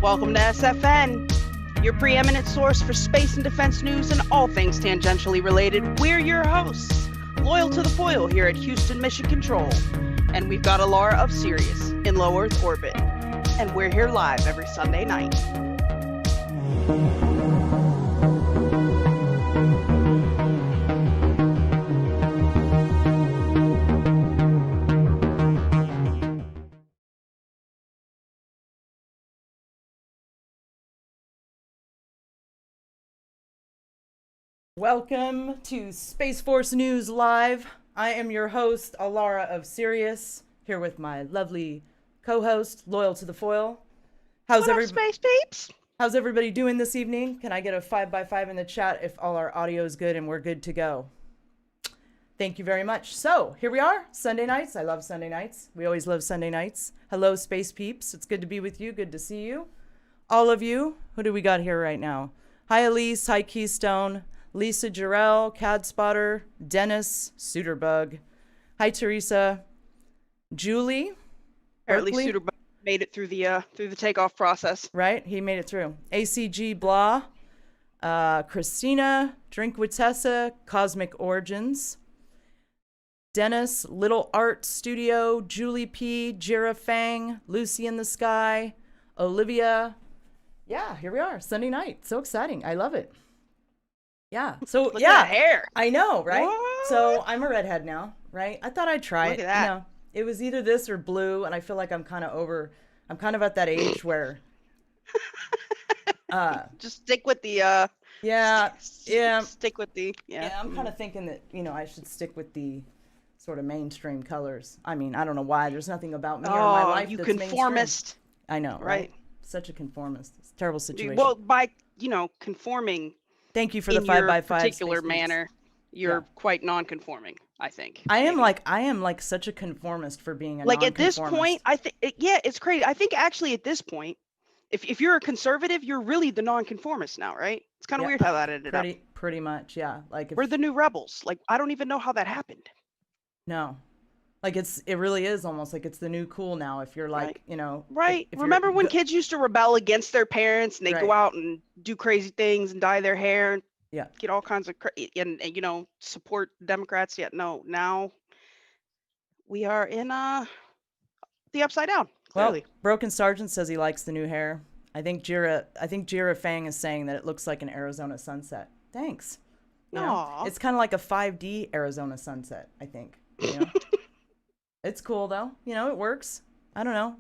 Welcome to SFN, your preeminent source for space and defense news and all things tangentially related. We're your hosts, loyal to the foil here at Houston Mission Control. And we've got Alara of Sirius in low Earth orbit. And we're here live every Sunday night. Welcome to Space Force News Live. I am your host, Alara of Sirius, here with my lovely co-host, loyal to the foil. What up, space peeps? How's everybody doing this evening? Can I get a 5x5 in the chat if all our audio is good and we're good to go? Thank you very much. So, here we are, Sunday nights. I love Sunday nights. We always love Sunday nights. Hello, space peeps. It's good to be with you. Good to see you. All of you. Who do we got here right now? Hi, Elise. Hi, Keystone. Lisa Jarrell, Cad Spotter, Dennis, Suiterbug. Hi, Teresa. Julie. Apparently, Suiterbug made it through the takeoff process. Right, he made it through. ACG Blah, Christina, Drink with Tessa, Cosmic Origins, Dennis, Little Art Studio, Julie P, Jira Fang, Lucy in the Sky, Olivia. Yeah, here we are, Sunday night. So exciting. I love it. Yeah. So Look at that hair. I know, right? What? So I'm a redhead now, right? I thought I'd try Look it. at that. You know, it was either this or blue, and I feel like I'm kind of at that age where just stick with the yeah. stick with the Yeah, I'm kind of thinking that, I should stick with the sort of mainstream colors. I mean, I don't know why. There's nothing about me or my life you that's conformist. mainstream. I know, Right. Such a conformist. It's a terrible situation. Well, by conforming Thank you for the in 5x5 your particular space manner, you're quite non-conforming, I think. I am like such a conformist for being a like at this nonconformist. point, I think it's crazy. I think actually at this point, if you're a conservative, you're really the non-conformist now, right? It's kind of weird how that ended up. Pretty much, yeah. Like We're the new rebels. Like I don't even know how that happened. No. Like it really is almost like it's the new cool now if you're like, Right. if Remember when kids used to rebel against their parents and they go out and do crazy things and dye their hair and get all kinds of and support Democrats? Yet no, now we are in the upside down. Clearly. Well, Broken Sergeant says he likes the new hair. I think Jira Fang is saying that it looks like an Arizona sunset. Thanks. It's kind of like a 5D Arizona sunset, I think. It's cool though. It works. I don't know.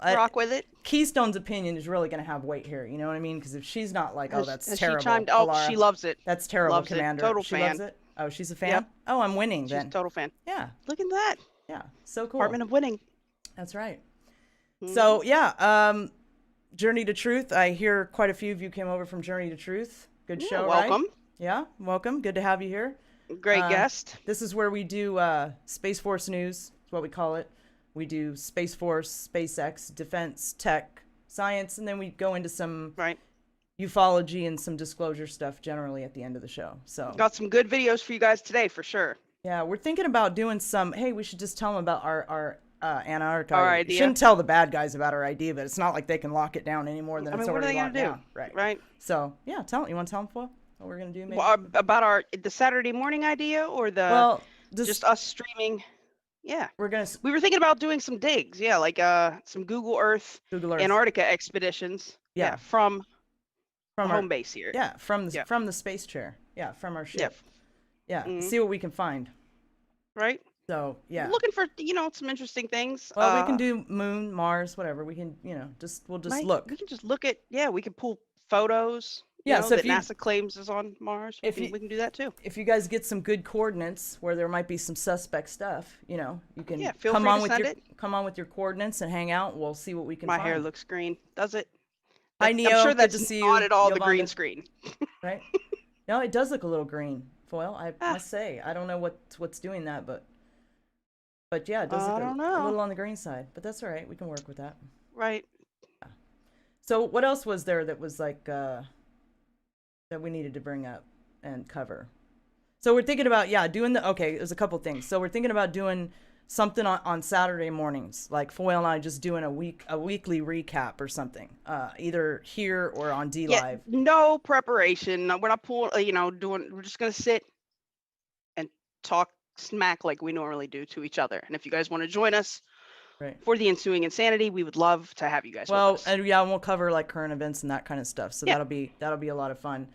Rock with it. Keystone's opinion is really going to have weight here. You know what I mean? Because if she's not like, that's terrible. She chimed, Alara, she loves it. That's terrible, loves Commander. It. Total she fan. Loves it. Oh, she's a fan? Yep. Oh, I'm winning She's then. a total fan. Yeah. Look at that. Yeah. So cool. Department of Winning. That's right. So, Journey to Truth. I hear quite a few of you came over from Journey to Truth. Good show, welcome. Right? Yeah, welcome. Good to have you here. Great guest. This is where we do Space Force News. That's what we call it. We do Space Force, SpaceX, defense, tech, science, and then we go into some ufology and some disclosure stuff generally at the end of the show. So got some good videos for you guys today for sure. Yeah, we're thinking about doing some. Hey, we should just tell them about our Antarctica. Our idea. You shouldn't tell the bad guys about our idea, but it's not like they can lock it down any more than it's already locked down. Right. So yeah, you want to tell them what we're gonna do? Maybe? Well, about the Saturday morning idea or just us streaming. Yeah, we were thinking about doing some digs. Yeah, like some Google Earth Antarctica expeditions. Yeah, from our home base here. Yeah, from the space chair. Yeah, from our ship. Yeah, see what we can find. Right. So yeah, looking for some interesting things. Well, we can do Moon, Mars, whatever. We can we'll just look. We can just look at we can pull photos. So that NASA claims is on Mars. We can do that too. If you guys get some good coordinates where there might be some suspect stuff, you can feel come free on to with send your it. come on with your coordinates and hang out. We'll see what we can find. My hair looks green. Does it? Hi, Neo. I'm sure Good that's to see not you. at all the Yolanda. green screen. Right? No, it does look a little green. Foil, I must say. I don't know what's doing that, but yeah, it does look a little on the green side. But that's all right. We can work with that. Right. Yeah. So what else was there that was like that we needed to bring up and cover? So we're thinking about doing there's a couple things. So we're thinking about doing something on Saturday mornings, like Foyle and I just doing a weekly recap or something, either here or on D Live. No preparation. We're not we're just gonna sit and talk smack like we normally do to each other. And if you guys want to join us for the ensuing insanity, we would love to have you guys with us. And we'll cover like current events and that kind of stuff. So that'll be a lot of fun.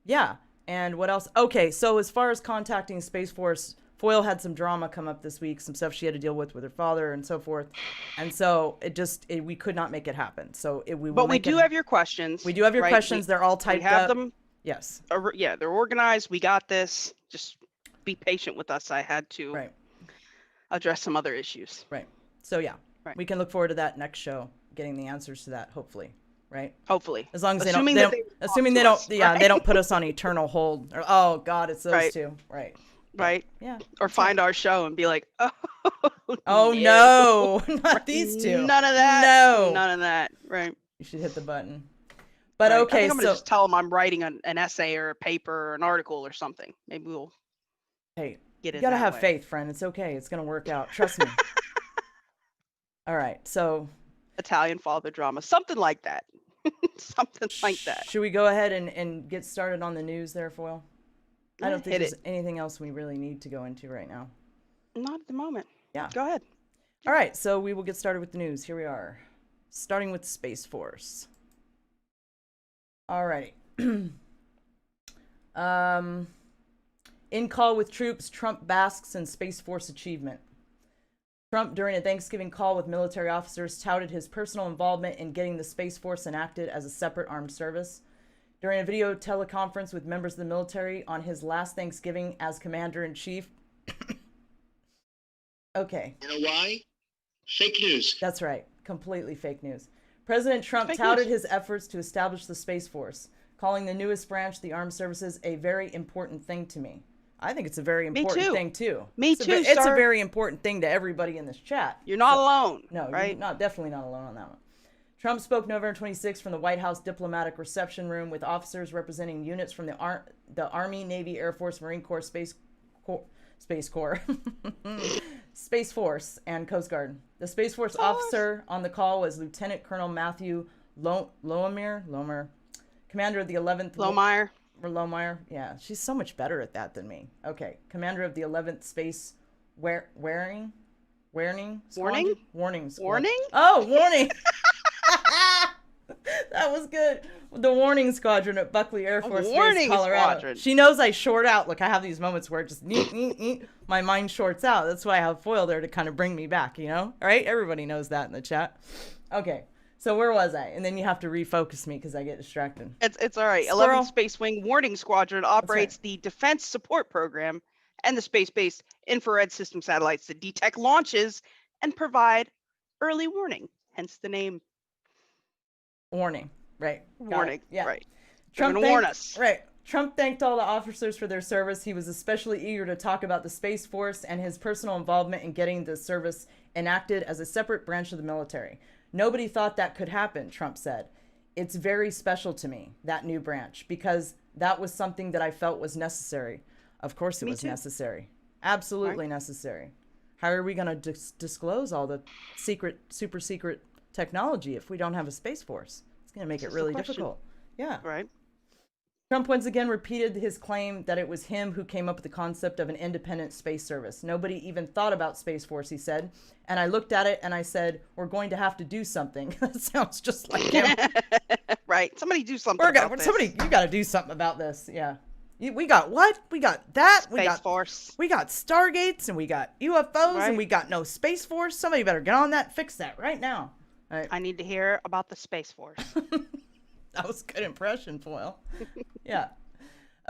Yeah. And what else? Okay, so as far as contacting Space Force, Foyle had some drama come up this week, some stuff she had to deal with her father and so forth. And so we could not make it happen. So we do have your questions. We do have your questions. They're all typed up. We have them. Yes. Yeah, they're organized. We got this. Just be patient with us. I had to address some other issues. Right. So yeah, we can look forward to that next show, getting the answers to that, hopefully. Right. Hopefully. As long as they don't put us on eternal hold. Or, oh God, it's those two. Right. Right. Yeah. Or find our show and be like, oh no, not these two. None of that. No. None of that. Right. You should hit the button. But okay, I think I'm gonna just tell them I'm writing an essay or a paper or an article or something. Maybe we'll. Hey, you gotta have faith, friend. It's okay. It's gonna work out. Trust me. All right. So. Italian father drama, something like that. Something like that. Should we go ahead and get started on the news there, Foyle? I don't think there's anything else we really need to go into right now. Not at the moment. Yeah. Go ahead. All right, so we will get started with the news. Here we are, starting with Space Force. All right. In call with troops, Trump basks in Space Force achievement. Trump, during a Thanksgiving call with military officers, touted his personal involvement in getting the Space Force enacted as a separate armed service. During a video teleconference with members of the military on his last Thanksgiving as Commander-in-Chief. Okay. You know why? Fake news. That's right. Completely fake news. President Trump touted his efforts to establish the Space Force, calling the newest branch, the armed services, a very important thing to me. I think it's a very important thing, too. It's a very important thing to everybody in this chat. You're not alone. No, right? You're definitely not alone on that one. Trump spoke November 26 from the White House diplomatic reception room with officers representing units from the Army, Navy, Air Force, Marine Corps, Space Force, and Coast Guard. The Space Force officer on the call was Lieutenant Colonel Matthew Lomer, commander of the 11th... Lohmeyer. Yeah, she's so much better at that than me. Okay, commander of the 11th Space Warning? Warning? Oh, warning! That was good. The warning squadron at Buckley Air Force Base, Colorado. Squadron. She knows I short out. Look, I have these moments where it just my mind shorts out. That's why I have Foyle there to kind of bring me back, you know? All right? Everybody knows that in the chat. Okay. So where was I? And then you have to refocus me because I get distracted. It's all right. 11th Space Wing Warning Squadron operates the Defense Support Program and the space-based infrared system satellites that detect launches and provide early warning. Hence the name. Warning. Right. Warning. Yeah. Right. Trump going to warn us. Right. Trump thanked all the officers for their service. He was especially eager to talk about the Space Force and his personal involvement in getting the service enacted as a separate branch of the military. Nobody thought that could happen, Trump said. It's very special to me, that new branch, because that was something that I felt was necessary. Of course it was necessary. Absolutely necessary. How are we going to disclose all the super secret technology if we don't have a Space Force? It's going to make it really difficult. Yeah. Right. Trump once again repeated his claim that it was him who came up with the concept of an independent space service. Nobody even thought about Space Force, he said. And I looked at it and I said, we're going to have to do something. That sounds just like him. Right. Somebody do something about this. You got to do something about this. Yeah. We got what? We got that. Space Force. We got Stargates and we got UFOs and we got no Space Force. Somebody better get on that, fix that right now. Right. I need to hear about the Space Force. That was a good impression, Foyle. Yeah.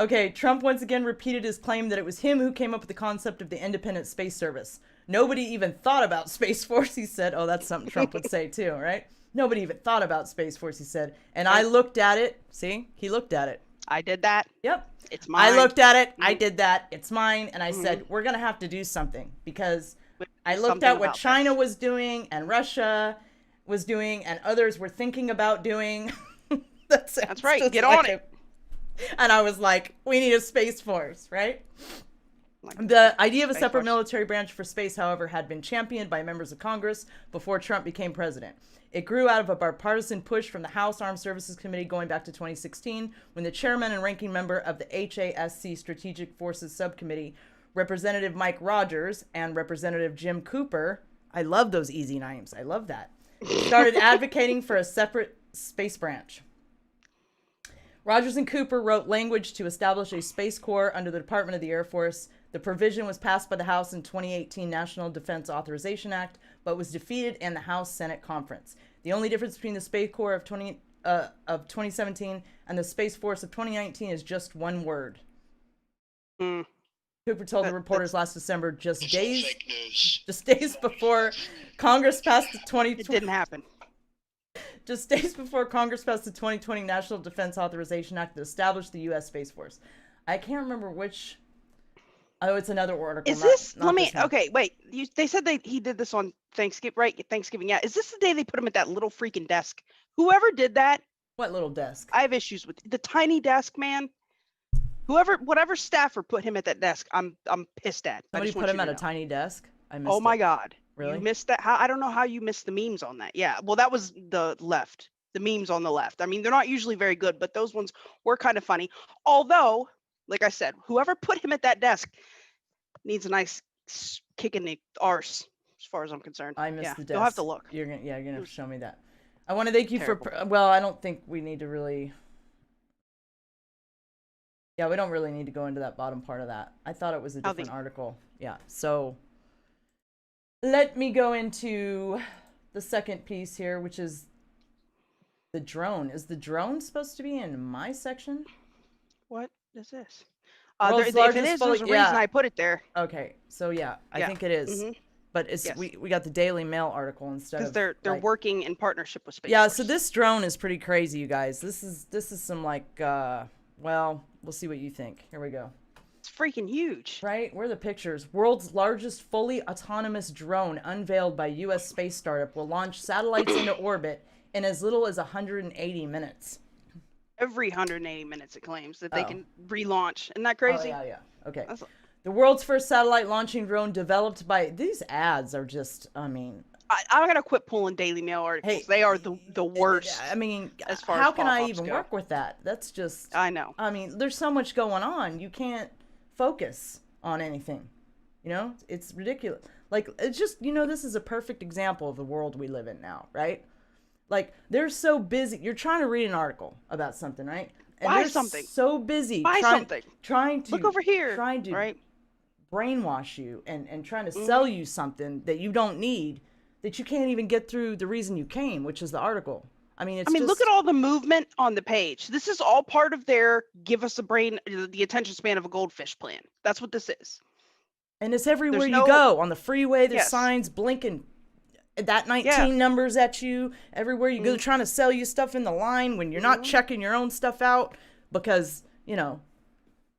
Okay, Trump once again repeated his claim that it was him who came up with the concept of the independent space service. Nobody even thought about Space Force, he said. Oh, that's something Trump would say too, right? Nobody even thought about Space Force, he said. And I looked at it. See? He looked at it. I did that. Yep. It's mine. I looked at it. I did that. It's mine. And I said, we're going to have to do something. Because I looked at what China was doing and Russia was doing and others were thinking about doing. That's right. Get on it. And I was like, we need a Space Force, right? Like, The idea of a Space separate Force. military branch for space, however, had been championed by members of Congress before Trump became president. It grew out of a bipartisan push from the House Armed Services Committee going back to 2016, when the chairman and ranking member of the HASC Strategic Forces Subcommittee, Representative Mike Rogers, and Representative Jim Cooper, I love those easy names, I love that, started advocating for a separate space branch. Rogers and Cooper wrote language to establish a Space Corps under the Department of the Air Force. The provision was passed by the House in 2018 National Defense Authorization Act, but was defeated in the House-Senate conference. The only difference between the Space Corps of 2017 and the Space Force of 2019 is just one word. Cooper told the reporters last December, just days before Congress passed the 2020. It didn't happen. Just days before Congress passed the 2020 National Defense Authorization Act that established the U.S. Space Force. I can't remember which. Oh, it's another article. Is this? Not Let me. this one. Okay, wait. They said he did this on Thanksgiving, right? Thanksgiving. Yeah. Is this the day they put him at that little freaking desk? Whoever did that, What little desk? I have issues with the tiny desk, man. Whatever staffer put him at that desk, I'm pissed at. I Somebody just want put him you at to a know. tiny desk. I missed Oh my it. God. Really? You missed that? How? I don't know how you missed the memes on that. Yeah. Well, that was the left. The memes on the left. I mean, they're not usually very good, but those ones were kind of funny. Although, like I said, whoever put him at that desk needs a nice kick in the arse, as far as I'm concerned. I missed yeah, the desk. You'll have to look. You're gonna have to show me that. I want to thank you Terrible. for. Well, I don't think we need to really. Yeah, we don't really need to go into that bottom part of that. I thought it was a different article. Yeah. So let me go into the second piece here, which is the drone. Is the drone supposed to be in my section? What is this? World's If it largest is, fully- there's a reason yeah. I put it there. Okay. So yeah, I think it is. Mhm. But it's Yes. we got the Daily Mail article instead Because of they're like, working in partnership with Space yeah, Force. so this drone is pretty crazy, you guys. This is some like well, we'll see what you think. Here we go. It's freaking huge. Right? Where are the pictures? World's largest fully autonomous drone unveiled by U.S. space startup will launch satellites into orbit in as little as 180 minutes. Every 180 minutes it claims that they can relaunch. Isn't that crazy? Oh, yeah. Okay. That's- The world's first satellite launching drone developed by... These ads are just, I mean... I'm going to quit pulling Daily Mail articles. Hey, they are the worst. I mean, as far how as can I pop-ups even go. work with that? That's just... I know. I mean, there's so much going on. You can't focus on anything. You know? It's ridiculous. Like, it's just, this is a perfect example of the world we live in now, right? Like, they're so busy. You're trying to read an article about something, right? And Buy they're something. so busy. Buy something. Trying to... Look over here. Trying to right? brainwash you and trying to sell you something that you don't need, that you can't even get through the reason you came, which is the article. I mean, it's look at all the movement on the page. This is all part of their give us the attention span of a goldfish plan. That's what this is. And it's everywhere There's you no- go. On the freeway, there's Yes. signs blinking that 19 numbers at you. Everywhere you go, trying to sell you stuff in the line when you're not checking your own stuff out because,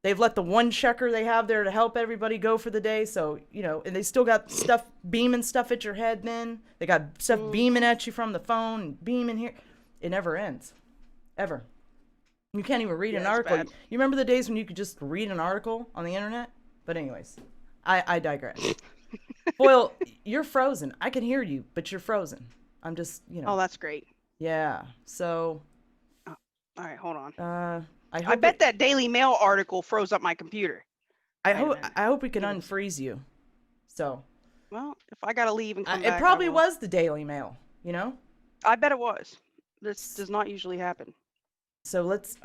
they've let the one checker they have there to help everybody go for the day. So, and they still got stuff beaming stuff at your head then. They got stuff beaming at you from the phone and beaming here. It never ends. Ever. You can't even read an it's article. bad. You remember the days when you could just read an article on the internet? But anyways, I digress. Foil, you're frozen. I can hear you, but you're frozen. I'm just, Oh, that's great. Yeah. So, All right, hold on. I hope I bet that Daily Mail article froze up my computer. I Wait a hope minute. I hope we can unfreeze you. So, Well, if I gotta leave and come back, it I probably will. was the Daily Mail, I bet it was. This does not usually happen. So let's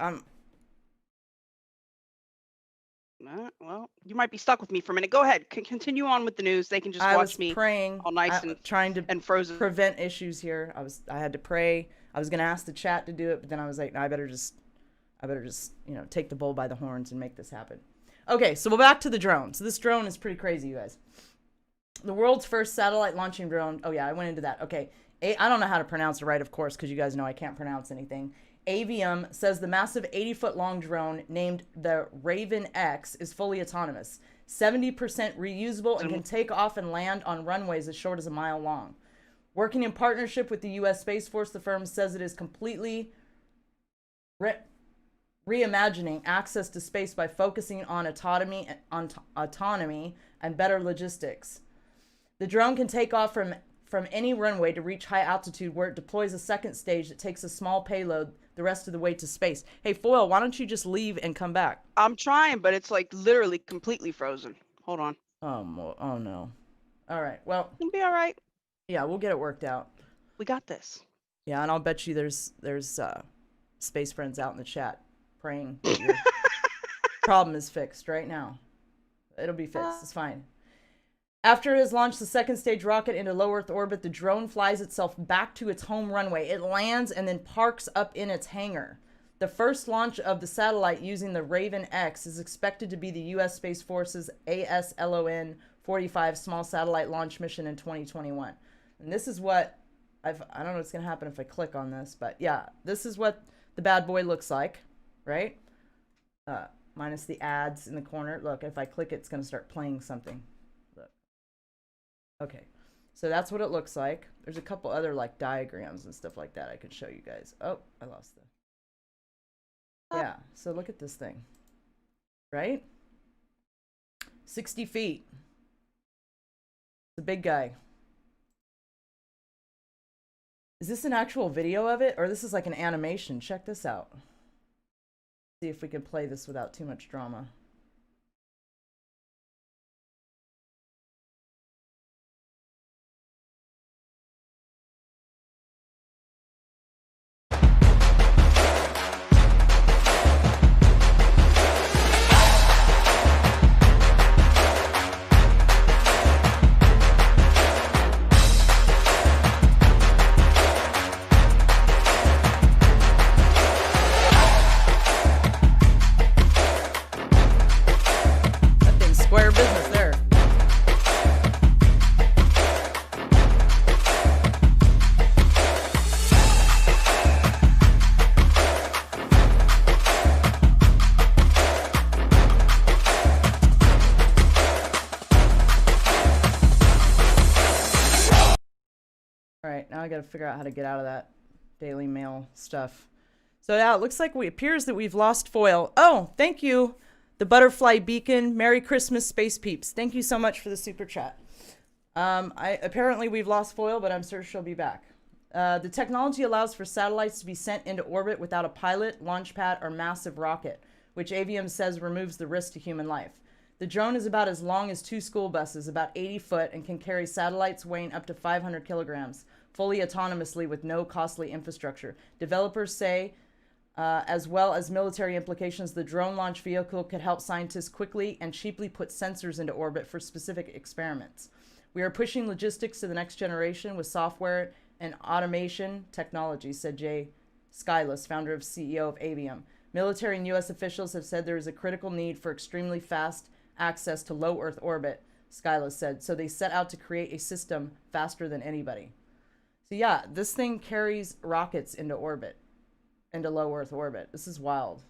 Well, you might be stuck with me for a minute. Go ahead. Continue on with the news. They can just I watch was me praying, all nice and trying to frozen. prevent issues here. I had to pray. I was gonna ask the chat to do it, but then I was like, no, I better just take the bull by the horns and make this happen. Okay, so we're back to the drone. So this drone is pretty crazy, you guys. The world's first satellite launching drone. Oh yeah, I went into that. Okay, I don't know how to pronounce it right, of course, because you guys know I can't pronounce anything. AVM says the massive 80-foot long drone named the Raven X is fully autonomous, 70% reusable, and can take off and land on runways as short as a mile long. Working in partnership with the U.S. Space Force, the firm says it is completely reimagining access to space by focusing on autonomy and better logistics. The drone can take off from any runway to reach high altitude, where it deploys a second stage that takes a small payload the rest of the way to space. Hey, Foil, why don't you just leave and come back? I'm trying, but it's like literally completely frozen. Hold on. Oh no. All right. Well, It'll be all right. yeah, we'll get it worked out. We got this. Yeah, and I'll bet you there's space friends out in the chat praying that your problem is fixed right now. It'll be fixed. It's fine. After it has launched the second stage rocket into low Earth orbit, the drone flies itself back to its home runway. It lands and then parks up in its hangar. The first launch of the satellite using the Raven X is expected to be the U.S. Space Force's ASLON-45 small satellite launch mission in 2021. And this is what I don't know what's going to happen if I click on this, but yeah, this is what the bad boy looks like, right? Minus the ads in the corner. Look, if I click it, it's going to start playing something. Look. Okay, so that's what it looks like. There's a couple other like diagrams and stuff like that I could show you guys. Oh, I lost the... Yeah, so look at this thing, right? 60 feet. It's a big guy. Is this an actual video of it, or this is like an animation? Check this out. See if we can play this without too much drama. Square business there. All right, now I got to figure out how to get out of that Daily Mail stuff. So yeah, it looks like it appears that we've lost Foil. Oh, thank you. The Butterfly Beacon. Merry Christmas, Space Peeps. Thank you so much for the super chat. Apparently we've lost Foil, but I'm sure she'll be back. The technology allows for satellites to be sent into orbit without a pilot, launch pad, or massive rocket, which Avium says removes the risk to human life. The drone is about as long as 2 school buses, about 80 foot, and can carry satellites weighing up to 500 kilograms, fully autonomously with no costly infrastructure. Developers say, as well as military implications, the drone launch vehicle could help scientists quickly and cheaply put sensors into orbit for specific experiments. We are pushing logistics to the next generation with software and automation technology, said Jay Skyless, founder and CEO of Avium. Military and U.S. officials have said there is a critical need for extremely fast access to low Earth orbit, Skyless said, so they set out to create a system faster than anybody. So yeah, this thing carries rockets into orbit. Into low Earth orbit. This is wild.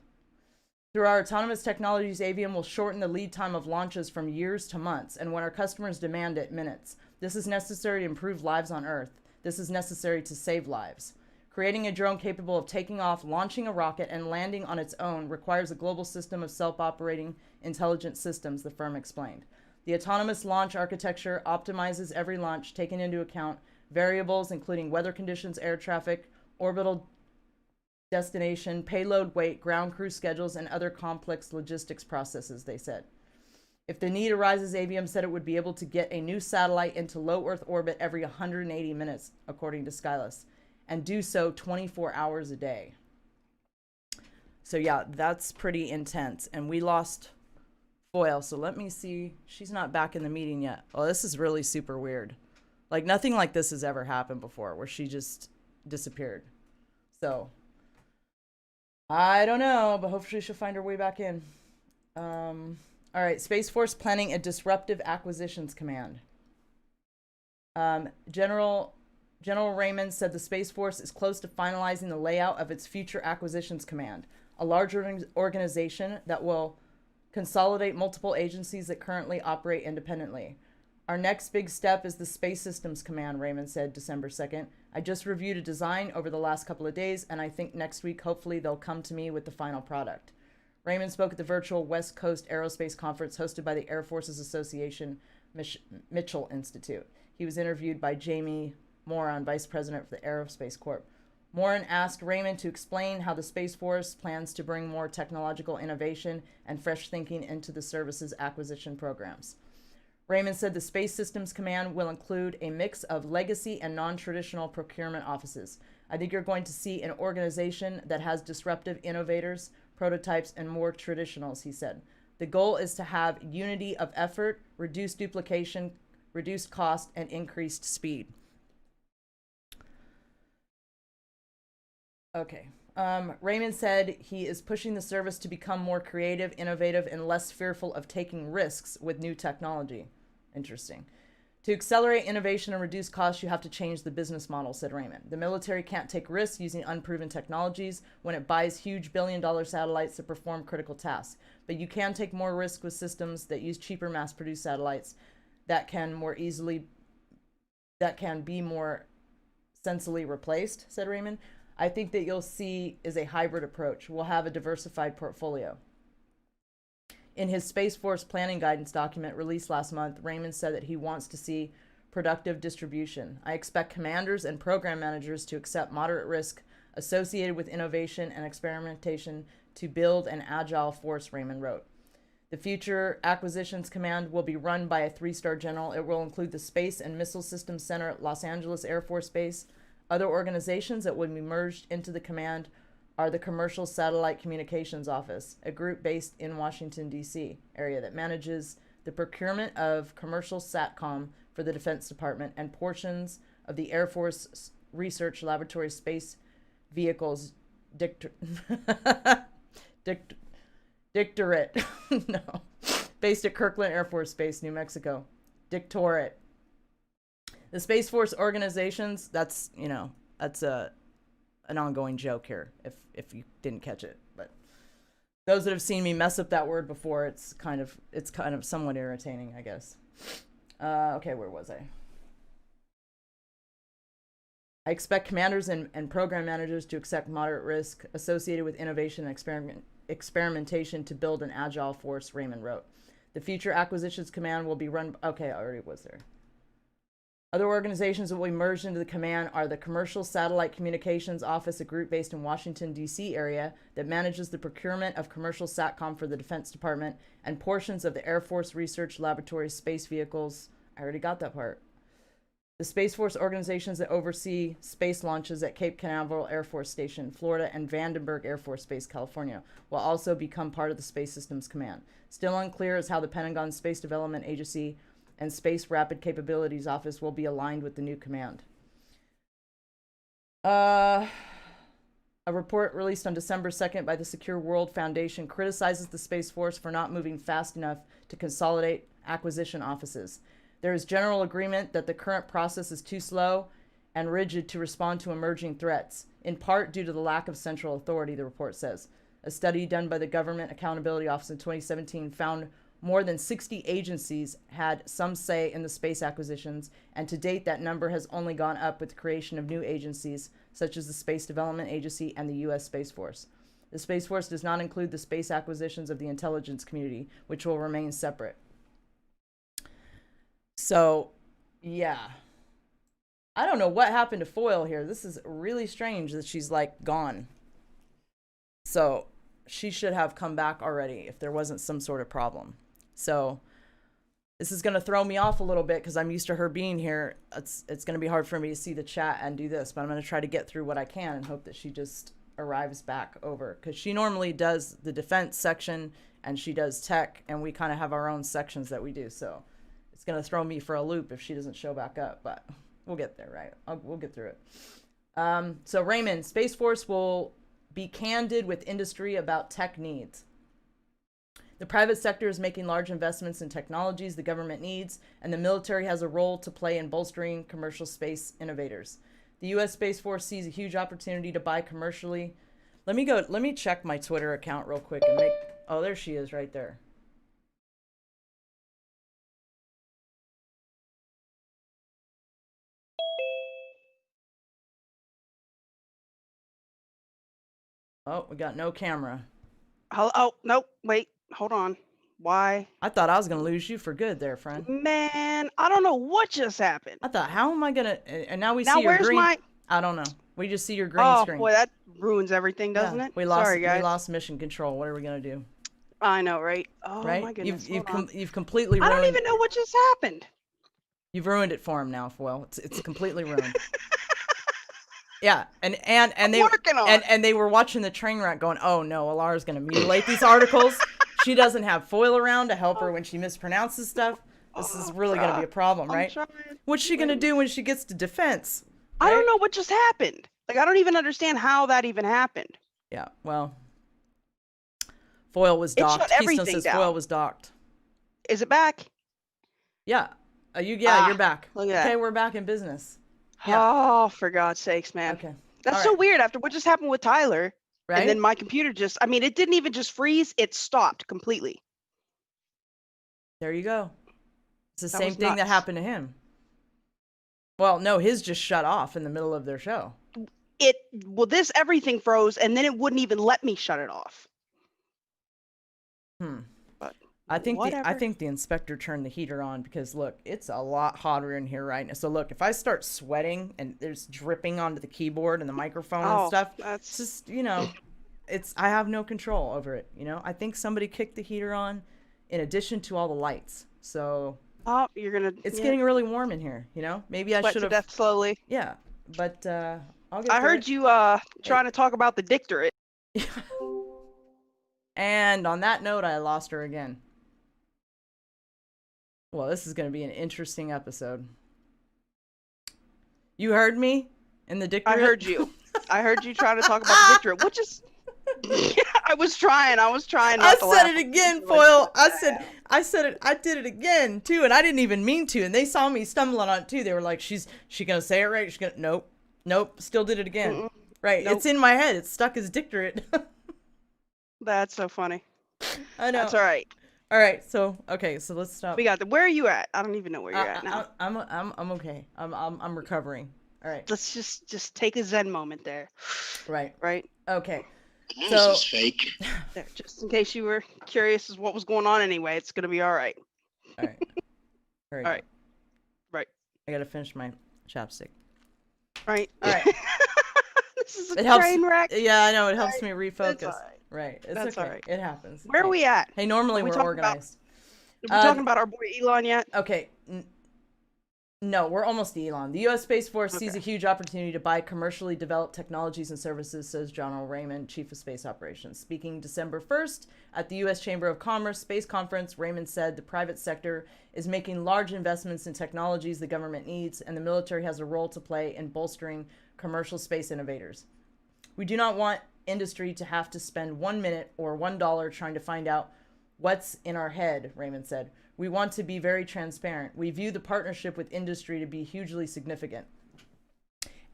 Through our autonomous technologies, Avium will shorten the lead time of launches from years to months, and when our customers demand it, minutes. This is necessary to improve lives on Earth. This is necessary to save lives. Creating a drone capable of taking off, launching a rocket, and landing on its own requires a global system of self-operating intelligent systems, the firm explained. The autonomous launch architecture optimizes every launch, taking into account variables including weather conditions, air traffic, orbital destination, payload weight, ground crew schedules, and other complex logistics processes, they said. If the need arises, Avium said it would be able to get a new satellite into low Earth orbit every 180 minutes, according to Skyless, and do so 24 hours a day. So yeah, that's pretty intense. And we lost Foil, so let me see. She's not back in the meeting yet. Oh, this is really super weird. Like, nothing like this has ever happened before, where she just disappeared. So I don't know, but hopefully she'll find her way back in. All right, Space Force planning a disruptive acquisitions command. General Raymond said the Space Force is close to finalizing the layout of its future acquisitions command, a large organization that will consolidate multiple agencies that currently operate independently. Our next big step is the Space Systems Command, Raymond said December 2nd. I just reviewed a design over the last couple of days, and I think next week, hopefully, they'll come to me with the final product. Raymond spoke at the virtual West Coast Aerospace Conference hosted by the Air Forces Association Mitchell Institute. He was interviewed by Jamie Moran, Vice President for the Aerospace Corp. Moran asked Raymond to explain how the Space Force plans to bring more technological innovation and fresh thinking into the services acquisition programs. Raymond said the Space Systems Command will include a mix of legacy and non-traditional procurement offices. I think you're going to see an organization that has disruptive innovators, prototypes, and more traditionals, he said. The goal is to have unity of effort, reduced duplication, reduced cost, and increased speed. Okay. Raymond said he is pushing the service to become more creative, innovative, and less fearful of taking risks with new technology. Interesting. To accelerate innovation and reduce costs, you have to change the business model, said Raymond. The military can't take risks using unproven technologies when it buys huge billion-dollar satellites that perform critical tasks. But you can take more risk with systems that use cheaper mass-produced satellites that can be more sensibly replaced, said Raymond. I think that you'll see is a hybrid approach. We'll have a diversified portfolio. In his Space Force planning guidance document released last month, Raymond said that he wants to see productive distribution. I expect commanders and program managers to accept moderate risk associated with innovation and experimentation to build an agile force, Raymond wrote. The Future Acquisitions Command will be run by a 3-star general. It will include the Space and Missile Systems Center at Los Angeles Air Force Base. Other organizations that would be merged into the command are the Commercial Satellite Communications Office, a group based in Washington, D.C. area that manages the procurement of commercial SATCOM for the Defense Department and portions of the Air Force Research Laboratory Space Vehicles Dictorate, no, based at Kirkland Air Force Base, New Mexico. Dictorate. The Space Force organizations, that's an ongoing joke here, if you didn't catch it. But those that have seen me mess up that word before, it's kind of somewhat irritating, I guess. Okay, where was I? I expect commanders and program managers to accept moderate risk associated with innovation and experimentation to build an agile force, Raymond wrote. The Future Acquisitions Command will be run... Okay, I already was there. Other organizations that will be merged into the command are the Commercial Satellite Communications Office, a group based in Washington, D.C. area that manages the procurement of commercial SATCOM for the Defense Department and portions of the Air Force Research Laboratory Space Vehicles. I already got that part. The Space Force organizations that oversee space launches at Cape Canaveral Air Force Station, Florida, and Vandenberg Air Force Base, California, will also become part of the Space Systems Command. Still unclear is how the Pentagon Space Development Agency and Space Rapid Capabilities Office will be aligned with the new command. A report released on December 2nd by the Secure World Foundation criticizes the Space Force for not moving fast enough to consolidate acquisition offices. There is general agreement that the current process is too slow and rigid to respond to emerging threats, in part due to the lack of central authority, the report says. A study done by the Government Accountability Office in 2017 found more than 60 agencies had some say in the space acquisitions, and to date that number has only gone up with the creation of new agencies such as the Space Development Agency and the U.S. Space Force. The Space Force does not include the space acquisitions of the intelligence community, which will remain separate. So, yeah. I don't know what happened to Foyle here. This is really strange that she's like gone. So, she should have come back already if there wasn't some sort of problem. So this is going to throw me off a little bit because I'm used to her being here. It's going to be hard for me to see the chat and do this, but I'm going to try to get through what I can and hope that she just arrives back over, because she normally does the defense section and she does tech, and we kind of have our own sections that we do. So it's going to throw me for a loop if she doesn't show back up, but we'll get there, right? We'll get through it. So Raymond, Space Force will be candid with industry about tech needs. The private sector is making large investments in technologies the government needs, and the military has a role to play in bolstering commercial space innovators. The U.S. Space Force sees a huge opportunity to buy commercially. Let me check my Twitter account real quick and make... Oh, there she is right there. Oh, we got no camera. Oh, nope. Wait, hold on. Why? I thought I was going to lose you for good there, friend. Man, I don't know what just happened. I thought, how am I going to... And now we Now see your where's green... my... I don't know. We just see your green Oh, screen. boy, that ruins everything, doesn't it? We lost, Sorry, guys. We lost mission control. What are we going to do? I know, right? Oh, right? my goodness. You've completely ruined... I don't even know what just happened. You've ruined it for him now, Foyle. It's completely ruined. Yeah, and they were watching the train wreck going, oh no, Alara's going to mutilate these articles. She doesn't have Foyle around to help her when she mispronounces stuff. This is really going to be a problem, right? What's she going to do when she gets to defense? Right? I don't know what just happened. Like, I don't even understand how that even happened. Yeah, well, Foyle was docked. Keystone says Foyle was docked. Is it back? Yeah. You're back. Look at that. Okay, we're back in business. Yeah. Oh, for God's sakes, man. Okay. That's so weird after what just happened with Tyler. Right? And then my computer just, I mean, it didn't even just freeze. It stopped completely. There you go. It's the same thing that happened to him. Well, no, his just shut off in the middle of their show. Everything froze, and then it wouldn't even let me shut it off. But I think the inspector turned the heater on because look, it's a lot hotter in here right now. So look, if I start sweating and there's dripping onto the keyboard and the microphone and stuff, it's just, I have no control over it. I think somebody kicked the heater on in addition to all the lights. So it's getting really warm in here. Maybe I should have death slowly. Yeah, but I heard you trying to talk about the dictorate. And on that note, I lost her again. Well, this is going to be an interesting episode. You heard me in the dictorate? I heard you. I heard you trying to talk about the dictorate, which is... Yeah, I was trying not to laugh. I said it again, Foyle. I said it. I did it again, too, and I didn't even mean to. And they saw me stumbling on it, too. They were like, she going to say it right? She's going to... Nope. Still did it again. Mm-mm. Right. Nope. It's in my head. It's stuck as dictorate. That's so funny. I know. That's all right. All right, so let's stop. We got where are you at? I don't even know where you're at now. I'm okay. I'm recovering. All right. Let's just take a Zen moment there. Right. Okay. This is fake. There, just in case you were curious as what was going on anyway, it's gonna be all right. All right. All right. Right. I gotta finish my chapstick. Right. All right. This is a train wreck. Yeah, I know. It helps me refocus. All right. Right. That's okay. all right. It happens. Where are we at? Hey, normally we're organized. Are we talking about our boy Elon yet? Okay. No, we're almost to Elon. The U.S. Space Force sees a huge opportunity to buy commercially developed technologies and services, says General Raymond, Chief of Space Operations. Speaking December 1st at the U.S. Chamber of Commerce Space Conference, Raymond said the private sector is making large investments in technologies the government needs, and the military has a role to play in bolstering commercial space innovators. We do not want industry to have to spend 1 minute or $1 trying to find out what's in our head, Raymond said. We want to be very transparent. We view the partnership with industry to be hugely significant.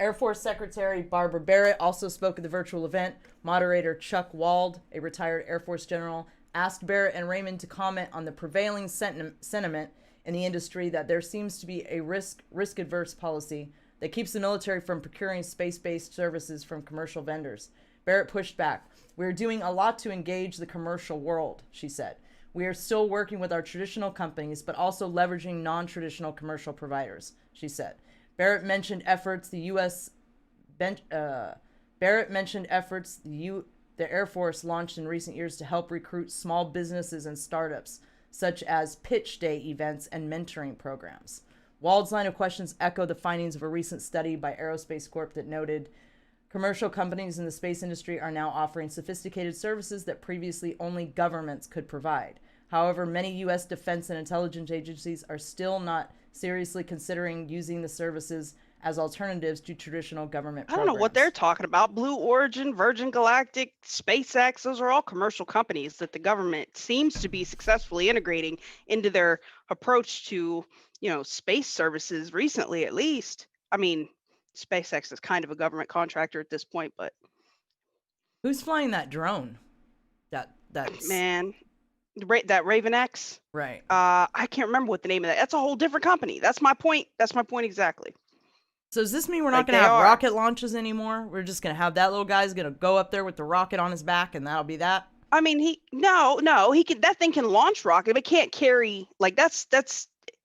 Air Force Secretary Barbara Barrett also spoke at the virtual event. Moderator Chuck Wald, a retired Air Force general, asked Barrett and Raymond to comment on the prevailing sentiment in the industry that there seems to be a risk-averse policy that keeps the military from procuring space-based services from commercial vendors. Barrett pushed back. We are doing a lot to engage the commercial world, she said. We are still working with our traditional companies, but also leveraging non-traditional commercial providers, she said. Barrett mentioned efforts the Air Force launched in recent years to help recruit small businesses and startups, such as pitch day events and mentoring programs. Wald's line of questions echo the findings of a recent study by Aerospace Corp that noted commercial companies in the space industry are now offering sophisticated services that previously only governments could provide. However, many U.S. defense and intelligence agencies are still not seriously considering using the services as alternatives to traditional government programs. I don't know what they're talking about. Blue Origin, Virgin Galactic, SpaceX, those are all commercial companies that the government seems to be successfully integrating into their approach to, space services recently, at least. I mean, SpaceX is kind of a government contractor at this point, but who's flying that drone? That's man, that Rednecks. Right. I can't remember what the name of that. That's a whole different company. That's my point. That's my point exactly. So does this mean we're not going to have rocket launches anymore? We're just going to have that little guy's going to go up there with the rocket on his back, and that'll be that? I mean, he can. That thing can launch rocket, but it can't carry like that's.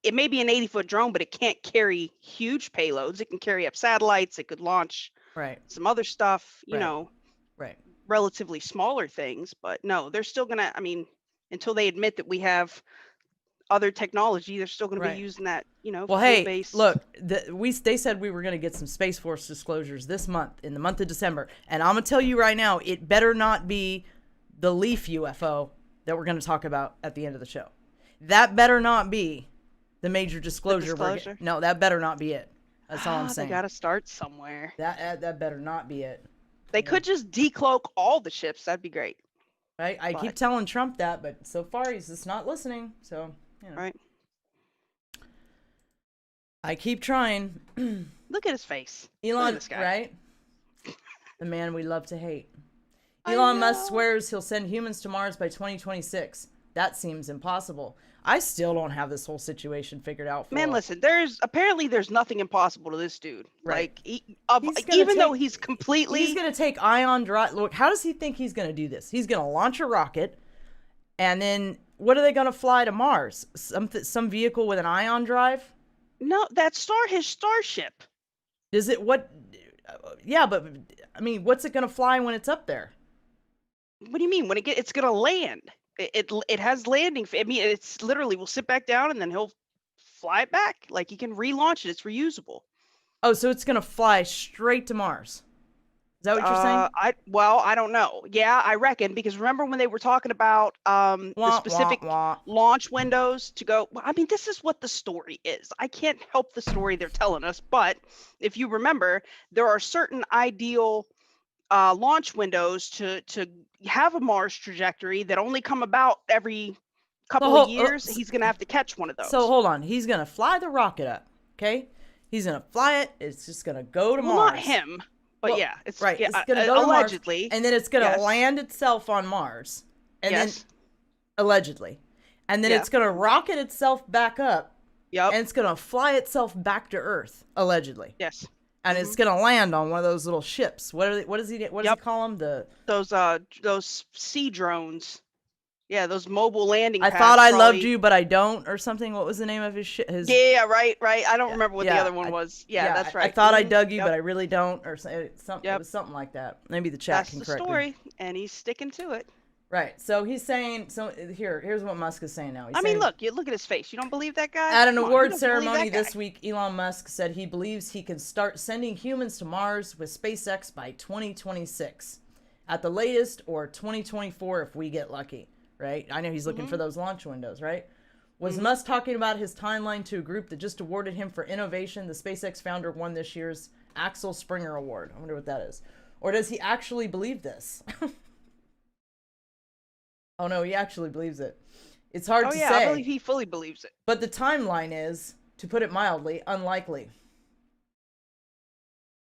It may be an 80-foot drone, but it can't carry huge payloads. It can carry up satellites. It could launch some other stuff. You know, relatively smaller things. But no, they're still gonna. I mean, until they admit that we have other technology, they're still going to be using that, you know, well, hey, fuel-based. Look, they said we were going to get some Space Force disclosures this month, in the month of December. And I'm going to tell you right now, it better not be the Leaf UFO that we're going to talk about at the end of the show. That better not be the major disclosure. No, that better not be it. That's all I'm saying. They got to start somewhere. That better not be it. They could just decloak all the ships. That'd be great. Right? I keep telling Trump that, but so far he's just not listening. So... You know. Right. I keep trying. Look at his face. Elon, this guy. Right? The man we love to hate. Elon Musk swears he'll send humans to Mars by 2026. That seems impossible. I still don't have this whole situation figured out. Man, listen, there's nothing impossible to this dude. Right. Like, even though he's completely... He's going to take ion drive. Look, how does he think he's going to do this? He's going to launch a rocket, and then... What are they going to fly to Mars? Some vehicle with an ion drive? No, his Starship. Is it what? Yeah, but I mean, what's it going to fly when it's up there? What do you mean? When it's going to land? It has landing. I mean, it's literally we'll sit back down and then he'll fly it back. Like, he can relaunch it. It's reusable. Oh, so it's going to fly straight to Mars. Is that what you're saying? I don't know. Yeah, I reckon, because remember when they were talking about the specific launch windows to go. Well, I mean, this is what the story is. I can't help the story they're telling us, but if you remember, there are certain ideal launch windows to have a Mars trajectory that only come about every couple of years. He's gonna have to catch one of those. So hold on, he's gonna fly the rocket up. Okay, he's gonna fly it. It's just gonna go to Mars. Not him. But yeah, it's right. Yeah, it's gonna go allegedly, to Mars, and then it's gonna land itself on Mars, and then allegedly, and then it's gonna rocket itself back up. Yep. And it's gonna fly itself back to Earth, allegedly. Yes. And it's gonna land on one of those little ships. What does he call them? Those sea drones. Yeah, those mobile landing pads. I thought I loved you, but I don't, or something. What was the name of his shit? Yeah, right. I don't remember what the other one was. Yeah, that's right. I thought I dug you, but I really don't, or something. It was something like that. Maybe the chat can correct me. That's the story, and he's sticking to it. Right. So he's saying. So here's what Musk is saying now. I mean, look at his face. You don't believe that guy? At an award ceremony this week, Elon Musk said he believes he can start sending humans to Mars with SpaceX by 2026, at the latest, or 2024 if we get lucky. Right? I know he's looking for those launch windows, right? Was Musk talking about his timeline to a group that just awarded him for innovation? The SpaceX founder won this year's Axel Springer Award. I wonder what that is. Or does he actually believe this? Oh, no, he actually believes it. It's hard to say. I believe he fully believes it. But the timeline is, to put it mildly, unlikely.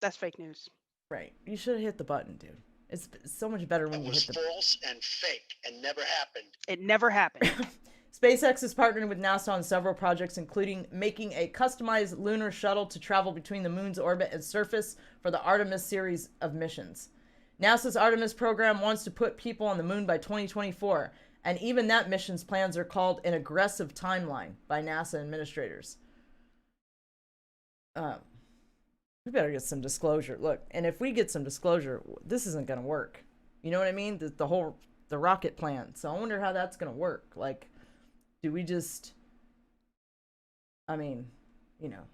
That's fake news. Right. You should have hit the button, dude. It's so much better when you hit the button. It was false and fake and never happened. It never happened. SpaceX is partnering with NASA on several projects, including making a customized lunar shuttle to travel between the moon's orbit and surface for the Artemis series of missions. NASA's Artemis program wants to put people on the moon by 2024, and even that mission's plans are called an aggressive timeline by NASA administrators. We better get some disclosure. Look, and if we get some disclosure, this isn't going to work. You know what I mean? The rocket plan. So I wonder how that's going to work. Like, do we just, I mean, you know,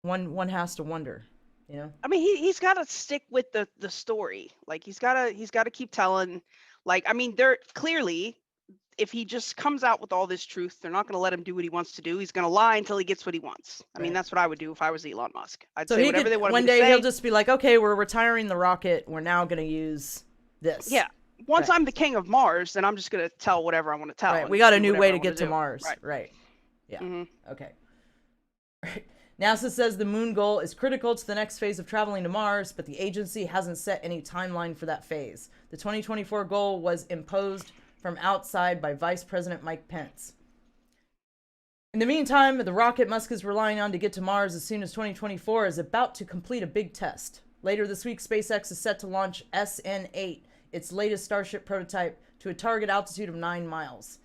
one has to wonder, you know? I mean, he's got to stick with the story. Like, he's got to keep telling, like, I mean, they're clearly, if he just comes out with all this truth, they're not going to let him do what he wants to do. He's going to lie until he gets what he wants. I mean, that's what I would do if I was Elon Musk. I'd say whatever they want him to say. One day he'll just be like, okay, we're retiring the rocket. We're now going to use this. Yeah. Once I'm the king of Mars, then I'm just going to tell whatever I want to tell. Right. We got a new way to get to Mars. Right. Yeah. Okay. Right. NASA says the moon goal is critical to the next phase of traveling to Mars, but the agency hasn't set any timeline for that phase. The 2024 goal was imposed from outside by Vice President Mike Pence. In the meantime, the rocket Musk is relying on to get to Mars as soon as 2024 is about to complete a big test. Later this week, SpaceX is set to launch SN8 its latest Starship prototype to a target altitude of 9 miles.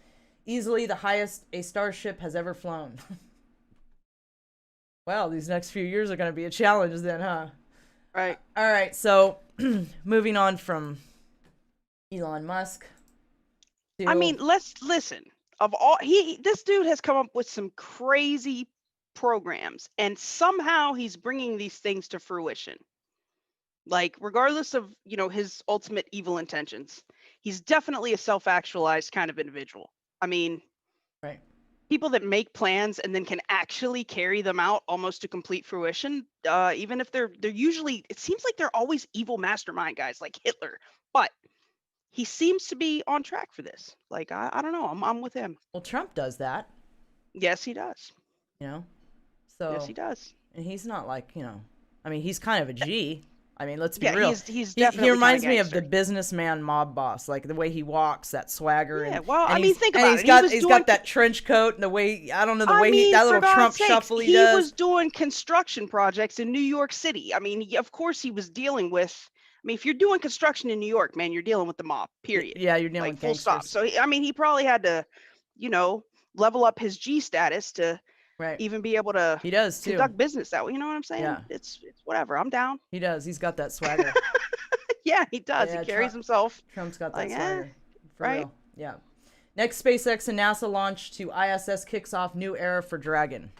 Easily the highest a Starship has ever flown. Well, these next few years are going to be a challenge then, huh? Right. All right, so moving on from Elon Musk. I mean, let's listen. This dude has come up with some crazy programs, and somehow he's bringing these things to fruition. Like, regardless of, his ultimate evil intentions, he's definitely a self-actualized kind of individual. I mean, right. People that make plans and then can actually carry them out almost to complete fruition, even if they're usually, it seems like they're always evil mastermind guys like Hitler, but he seems to be on track for this. Like, I don't know, I'm with him. Well, Trump does that. Yes, he does. So yes, he does. And he's not like, I mean, he's kind of a G. I mean, let's be real. He's definitely he reminds kind of me of the businessman mob boss, like the way he walks, that swagger. Yeah, and, well, and I mean, think about it. He's got that trench coat and the way, I don't know, that little Trump shuffle he does. He was doing construction projects in New York City. I mean, of course he was dealing with, if you're doing construction in New York, man, you're dealing with the mob, period. Yeah, you're dealing with full gangsters. Stop. So, he probably had to, level up his G status to even be able to he does too. Conduct business that way. You know what I'm saying? Yeah. It's whatever. I'm down. He does. He's got that swagger. Yeah, he does. He carries himself. Trump's got that swagger. For right? real. Yeah. Next SpaceX and NASA launch to ISS kicks off new era for Dragon.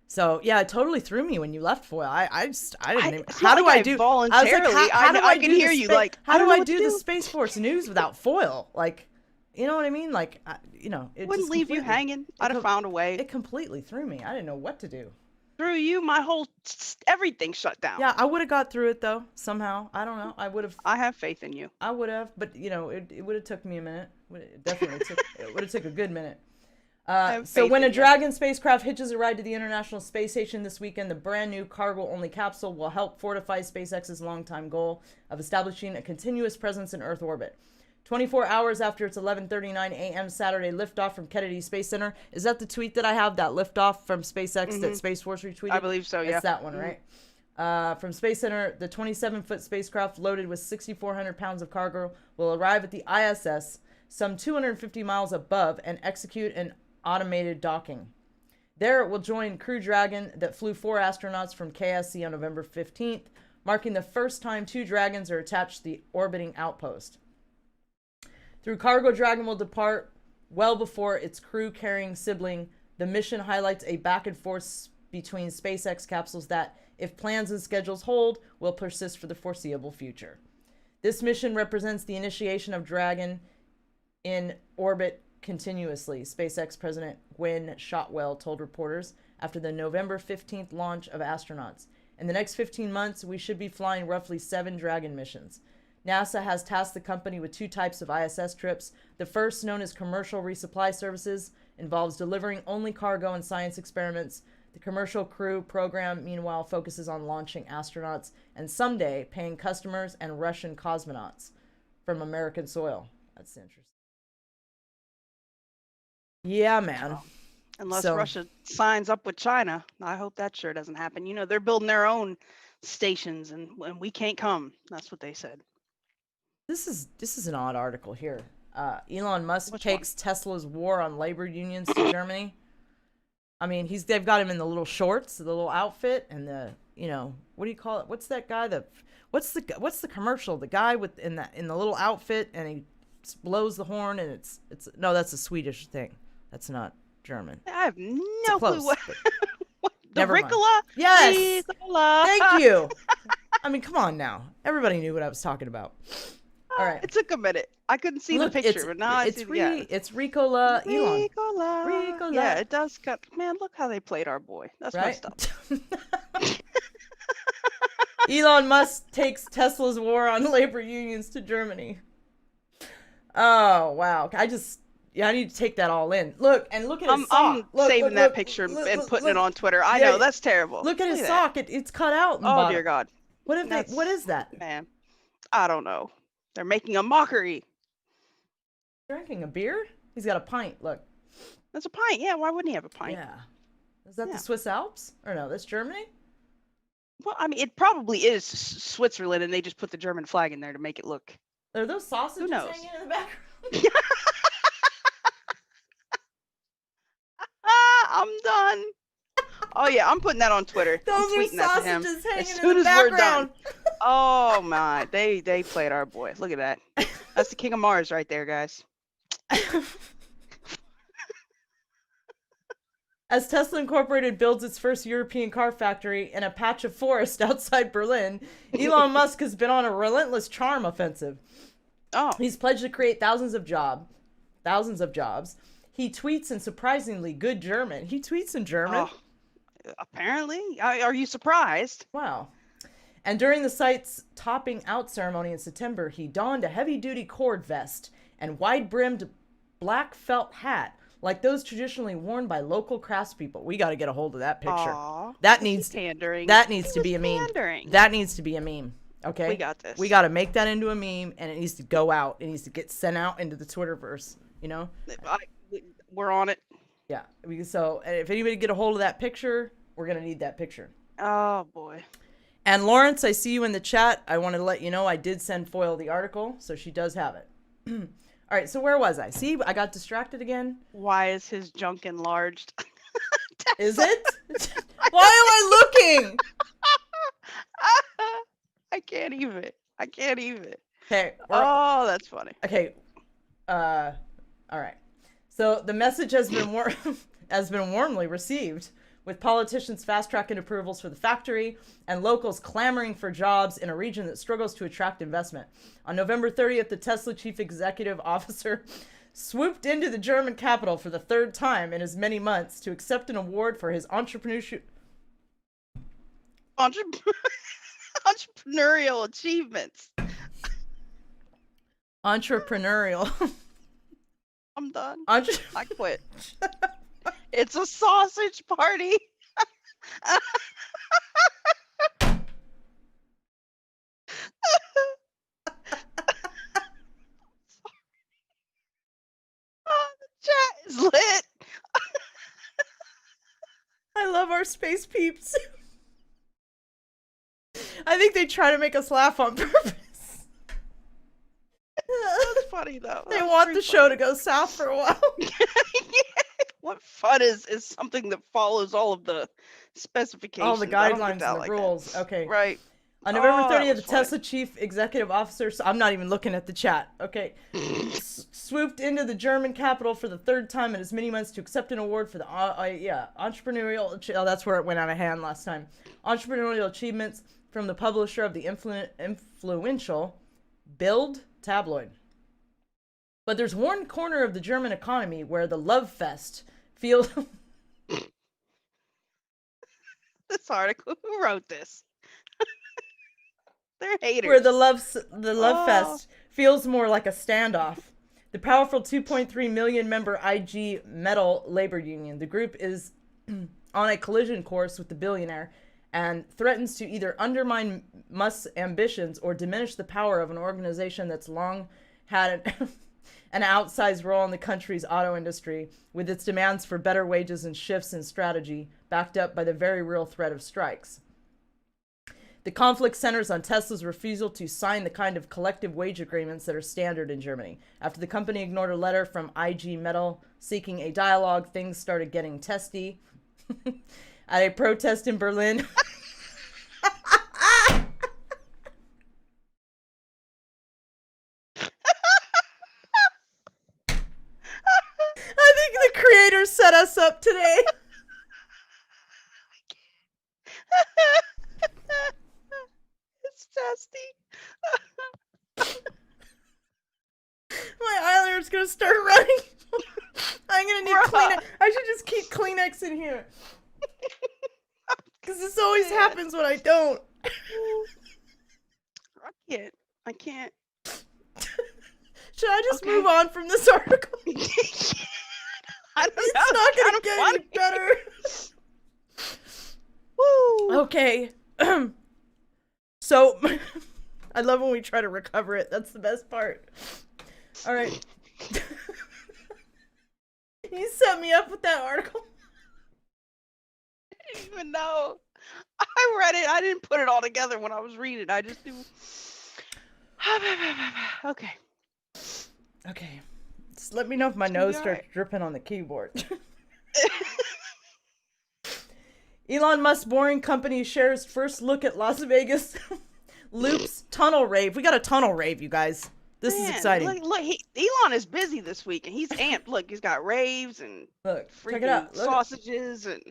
So yeah, it totally threw me when you left Foil. I didn't even, how do I do voluntarily? How do I can hear you like how do I do the Space Force news without Foil? Like, you know what I mean? Like, it wouldn't leave you hanging. I'd have found a way. It completely threw me. I didn't know what to do. Through you, my whole everything shut down. Yeah, I would have got through it though somehow. I don't know. I would have. I have faith in you. I would have, but it would have took me a minute. It definitely it would have took a good minute. So when a Dragon spacecraft hitches a ride to the International Space Station this weekend, the brand new cargo-only capsule will help fortify SpaceX's longtime goal of establishing a continuous presence in Earth orbit. 24 hours after its 11:39 a.m. Saturday liftoff from Kennedy Space Center. Is that the tweet that I have, that liftoff from SpaceX that Space Force retweeted? I believe so, yeah. It's that one, right? From Space Center, the 27-foot spacecraft loaded with 6,400 pounds of cargo will arrive at the ISS some 250 miles above and execute an automated docking. There it will join Crew Dragon that flew 4 astronauts from KSC on November 15th, marking the first time 2 Dragons are attached to the orbiting outpost. Through cargo, Dragon will depart well before its crew-carrying sibling. The mission highlights a back and forth between SpaceX capsules that, if plans and schedules hold, will persist for the foreseeable future. This mission represents the initiation of Dragon in orbit continuously, SpaceX President Gwynne Shotwell told reporters after the November 15th launch of astronauts. In the next 15 months, we should be flying roughly 7 Dragon missions. NASA has tasked the company with 2 types of ISS trips. The first, known as commercial resupply services, involves delivering only cargo and science experiments. The commercial crew program, meanwhile, focuses on launching astronauts and someday paying customers and Russian cosmonauts from American soil. That's interesting. Yeah, man. Unless Russia signs up with China. I hope that sure doesn't happen. They're building their own stations and we can't come. That's what they said. This is an odd article here. Elon Musk takes Tesla's war on labor unions to Germany. I mean, they've got him in the little shorts, the little outfit, and the what do you call it? What's that guy what's the commercial? The guy in the little outfit and he blows the horn and it's no, that's a Swedish thing. That's not German. I have no clue what. The Ricola? Yes. Ricola. Thank you. I mean, come on now. Everybody knew what I was talking about. All right. It took a minute. I couldn't see the picture, but now I see it's Ricola Elon. Ricola. Yeah, it does cut. Man, look how they played our boy. That's messed up. Elon Musk takes Tesla's war on labor unions to Germany. Oh, wow. I need to take that all in. Look at his sock. I'm saving that picture and putting it on Twitter. I know, that's terrible. Look at his sock. It's cut out. Oh, dear God. What is that? Man, I don't know. They're making a mockery. Drinking a beer? He's got a pint. Look. That's a pint. Yeah, why wouldn't he have a pint? Yeah. Is that the Swiss Alps? Or no, that's Germany? Well, I mean, it probably is Switzerland, and they just put the German flag in there to make it look. Are those sausages knows? hanging in the background? I'm done. Oh yeah, I'm putting that on Twitter. Those I'm are tweeting that to him sausages as hanging soon in the as we're done. background. Oh my, they played our boy. Look at that. That's the King of Mars right there, guys. As Tesla Incorporated builds its first European car factory in a patch of forest outside Berlin, Elon Musk has been on a relentless charm offensive. Oh, He's pledged to create thousands of jobs. He tweets in surprisingly good German. He tweets in German? oh, apparently. Are you surprised? Wow. And during the site's topping out ceremony in September, he donned a heavy-duty cord vest and wide-brimmed black felt hat, like those traditionally worn by local craftspeople. We got to get a hold of that picture. Aw, That he needs pandering. That needs He to was be a meme. pandering. That needs to be a meme. Okay? We got this. We got to make that into a meme, and it needs to go out. It needs to get sent out into the Twitterverse, you know? We're on it. Yeah. So if anybody get a hold of that picture, we're going to need that picture. Oh boy. And Lawrence, I see you in the chat. I wanted to let you know I did send Foil the article, so she does have it. All right, so where was I? See, I got distracted again. Why is his junk enlarged? Is it? Why am I looking? I can't even. Okay. Oh, that's funny. Okay. All right. So the message has been warmly received, with politicians fast-tracking approvals for the factory and locals clamoring for jobs in a region that struggles to attract investment. On November 30th, the Tesla chief executive officer swooped into the German capital for the third time in as many months to accept an award for his entrepreneurial achievements. Entrepreneurial. I'm done. I quit. It's a sausage party. The chat is lit. I love our space peeps. I think they try to make us laugh on purpose. That's funny though. They want the show to go south for a while. Yeah. What fun is something that follows all of the specifications, All the guidelines and the rules. That. Okay. Right. On November that 30th, was the Tesla chief executive officer, so I'm not even looking at the chat, okay, swooped into the German capital for the third time in as many months to accept an award for the, entrepreneurial, that's where it went out of hand last time, entrepreneurial achievements from the publisher of the influential Bild tabloid. But there's one corner of the German economy where the love fest feels... This article, who wrote this? They're haters. Where the love fest feels more like a standoff. The powerful 2.3 million member IG Metall labor union. The group is on a collision course with the billionaire and threatens to either undermine Musk's ambitions or diminish the power of an organization that's long had an outsized role in the country's auto industry, with its demands for better wages and shifts in strategy, backed up by the very real threat of strikes. The conflict centers on Tesla's refusal to sign the kind of collective wage agreements that are standard in Germany. After the company ignored a letter from IG Metall seeking a dialogue, things started getting testy. At a protest in Berlin... I think the creator set us up today. It's testy. My eyeliner's gonna start running. I'm gonna need Kleenex. I should just keep Kleenex in here. Because this always happens when I don't. I can't. Should I just move on from this article? I don't know. It's not gonna get any better. Woo. Okay. So, I love when we try to recover it. That's the best part. All right. You set me up with that article. I didn't even know. I read it. I didn't put it all together when I was reading. I just do. Okay. Okay. Just let me know if my nose starts dripping on the keyboard. Elon Musk Boring Company shares first look at Las Vegas Loop's Tunnel Rave. We got a Tunnel Rave, you guys. This is exciting. Look, Elon is busy this week, and he's amped. Look, he's got raves and look, freaking check it out. Look. Sausages and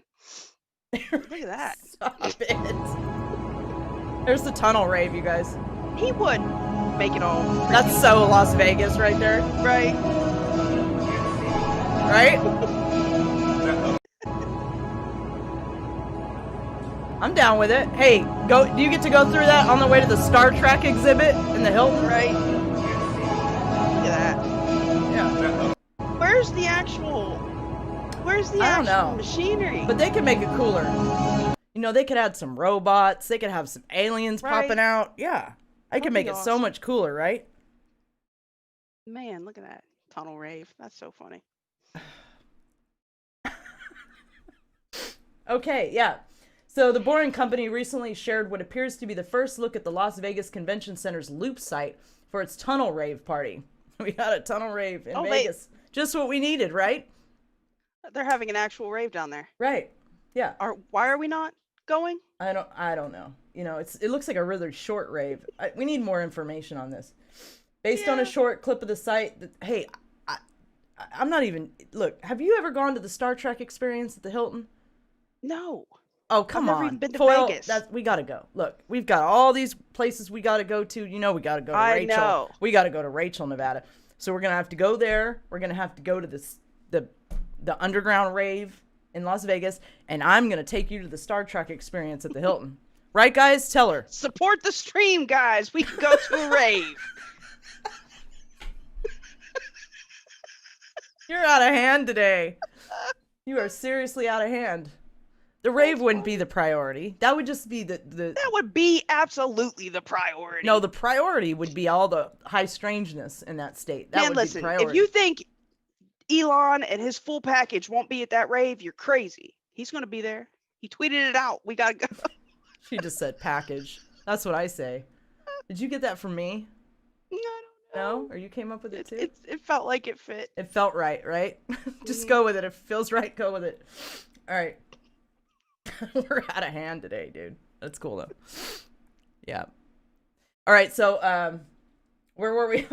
look at that. Stop it. There's the Tunnel Rave, you guys. He would make it all. That's so Las Vegas right there. Right. Right? I'm down with it. Hey, do you get to go through that on the way to the Star Trek exhibit in the Hilton? Right. Look at that. Yeah. Where's the actual machinery? But they could make it cooler. You know, they could add some robots. They could have some aliens popping out. Yeah. I could make it so much cooler, right? Man, look at that. Tunnel Rave. That's so funny. Okay, yeah. So the Boring Company recently shared what appears to be the first look at the Las Vegas Convention Center's Loop site for its Tunnel Rave party. We got a Tunnel Rave in Vegas. Just what we needed, right? They're having an actual rave down there. Right. Yeah. Why are we not going? I don't know. You know, it looks like a really short rave. We need more information on this. Based on a short clip of the site, hey, I'm not even... Look, have you ever gone to the Star Trek experience at the Hilton? No. Oh, come on. I've never even been to Vegas. We got to go. Look, we've got all these places we got to go to. You know we got to go to Rachel. I know. We got to go to Rachel, Nevada. So we're going to have to go there. We're going to have to go to the underground rave in Las Vegas. And I'm going to take you to the Star Trek experience at the Hilton. Right, guys? Tell her. Support the stream, guys. We can go to a rave. You're out of hand today. You are seriously out of hand. The rave wouldn't be the priority. That would just be the... That would be absolutely the priority. No, the priority would be all the high strangeness in that state. That would be the priority. If you think Elon and his full package won't be at that rave, you're crazy. He's going to be there. He tweeted it out. We got to go. She just said package. That's what I say. Did you get that from me? No, I don't know. No? Or you came up with it too? It felt like it fit. It felt right, right? Just go with it. If it feels right, go with it. All right. We're out of hand today, dude. That's cool though. Yeah. All right, so where were we?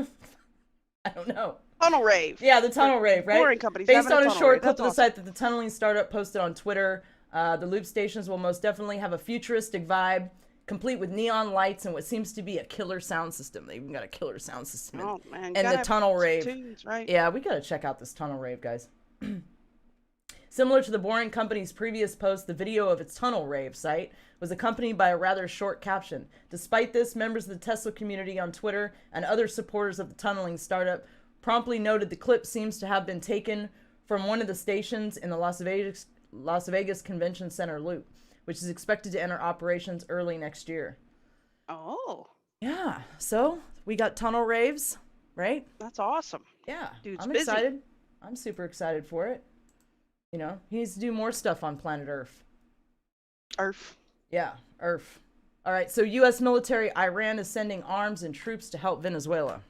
I don't know. Tunnel Rave. Yeah, the Tunnel Rave, right? Boring companies. Based on a short clip of the site that the tunneling startup posted on Twitter, the loop stations will most definitely have a futuristic vibe, complete with neon lights and what seems to be a killer sound system. They even got a killer sound system. Oh man! And the Tunnel Rave. Tunes, right? Yeah, we gotta check out this Tunnel Rave, guys. Similar to the Boring Company's previous post, the video of its Tunnel Rave site was accompanied by a rather short caption. Despite this, members of the Tesla community on Twitter and other supporters of the tunneling startup promptly noted the clip seems to have been taken from one of the stations in the Las Vegas Convention Center loop, which is expected to enter operations early next year. Oh. Yeah, so we got Tunnel Raves, right? That's awesome. Yeah, Dude's I'm busy. excited. I'm super excited for it. You know, he needs to do more stuff on planet Earth. Earth. Yeah, Earth. All right, so U.S. military, Iran is sending arms and troops to help Venezuela.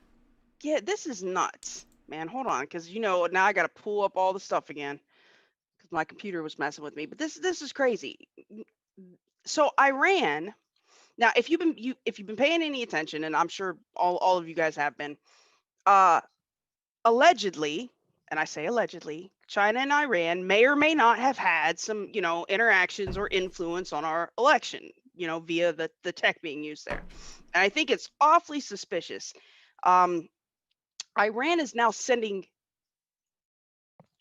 Yeah, this is nuts, man. Hold on, because now I got to pull up all the stuff again because my computer was messing with me. But this is crazy. So Iran. Now, if you've been paying any attention, and I'm sure all of you guys have been, allegedly, and I say allegedly, China and Iran may or may not have had some, interactions or influence on our election, via the tech being used there. And I think it's awfully suspicious. Iran is now sending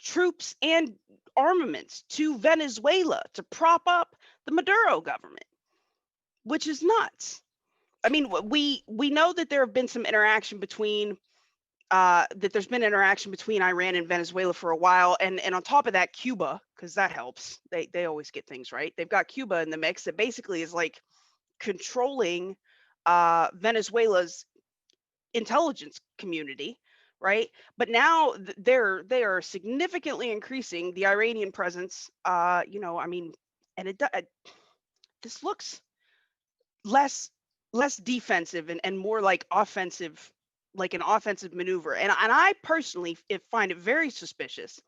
troops and armaments to Venezuela to prop up the Maduro government, which is nuts. I mean, we know that there have been some interaction between that there's been interaction between Iran and Venezuela for a while. And on top of that, Cuba, because that helps. They always get things right. They've got Cuba in the mix that basically is like controlling Venezuela's intelligence community, right? But now they are significantly increasing the Iranian presence. And this looks less defensive and more like offensive, like an offensive maneuver. And I personally find it very suspicious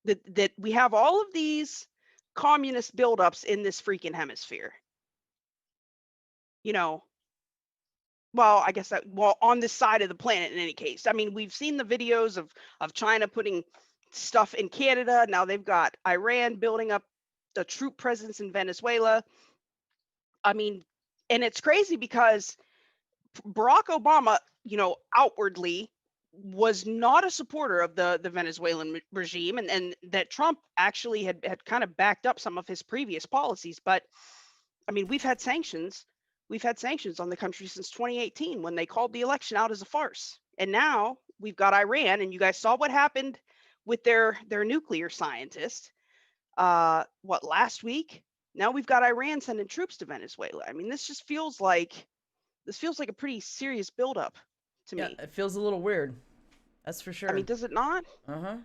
that we have all of these communist buildups in this freaking hemisphere. Well, I guess on this side of the planet in any case. I mean, we've seen the videos of China putting stuff in Canada. Now they've got Iran building up a troop presence in Venezuela. I mean, and it's crazy because Barack Obama, outwardly was not a supporter of the Venezuelan regime, and that Trump actually had kind of backed up some of his previous policies. But I mean, we've had sanctions on the country since 2018 when they called the election out as a farce. And now we've got Iran, and you guys saw what happened with their nuclear scientist last week. Now we've got Iran sending troops to Venezuela. I mean, this feels like a pretty serious buildup to me. It feels a little weird. That's for sure. I mean, does it not? Uh-huh.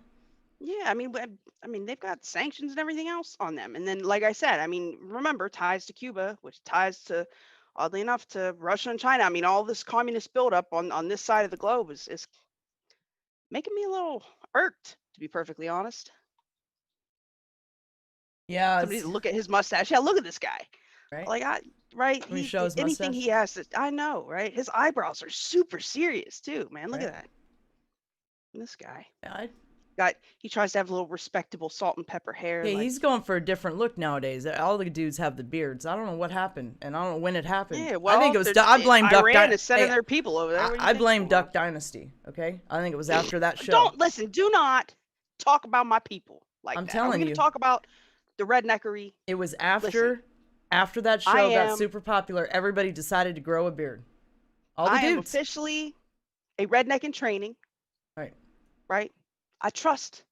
Yeah, I mean, they've got sanctions and everything else on them. And then, like I said, I mean, remember, ties to Cuba, which ties to, oddly enough, to Russia and China. I mean, all this communist buildup on this side of the globe is making me a little irked, to be perfectly honest. Yeah. Somebody look at his mustache. Yeah, look at this guy. Right. Like, right? Let me show his anything mustache. he has to, I know, right? His eyebrows are super serious too, man. Look at that. This guy. Yeah, he tries to have a little respectable salt and pepper hair. Hey, he's going for a different look nowadays. All the dudes have the beards. I don't know what happened, and I don't know when it happened. Yeah, well, I think it was. I blame Duck Dynasty. Iran is sending their people over there. I blame Duck Dynasty. Okay, I think it was after that show. Do not talk about my people like that. I'm telling you. Talk about the redneckery. It was after that show got super popular. Everybody decided to grow a beard. All the dudes. I am officially a redneck in training. Right. I trust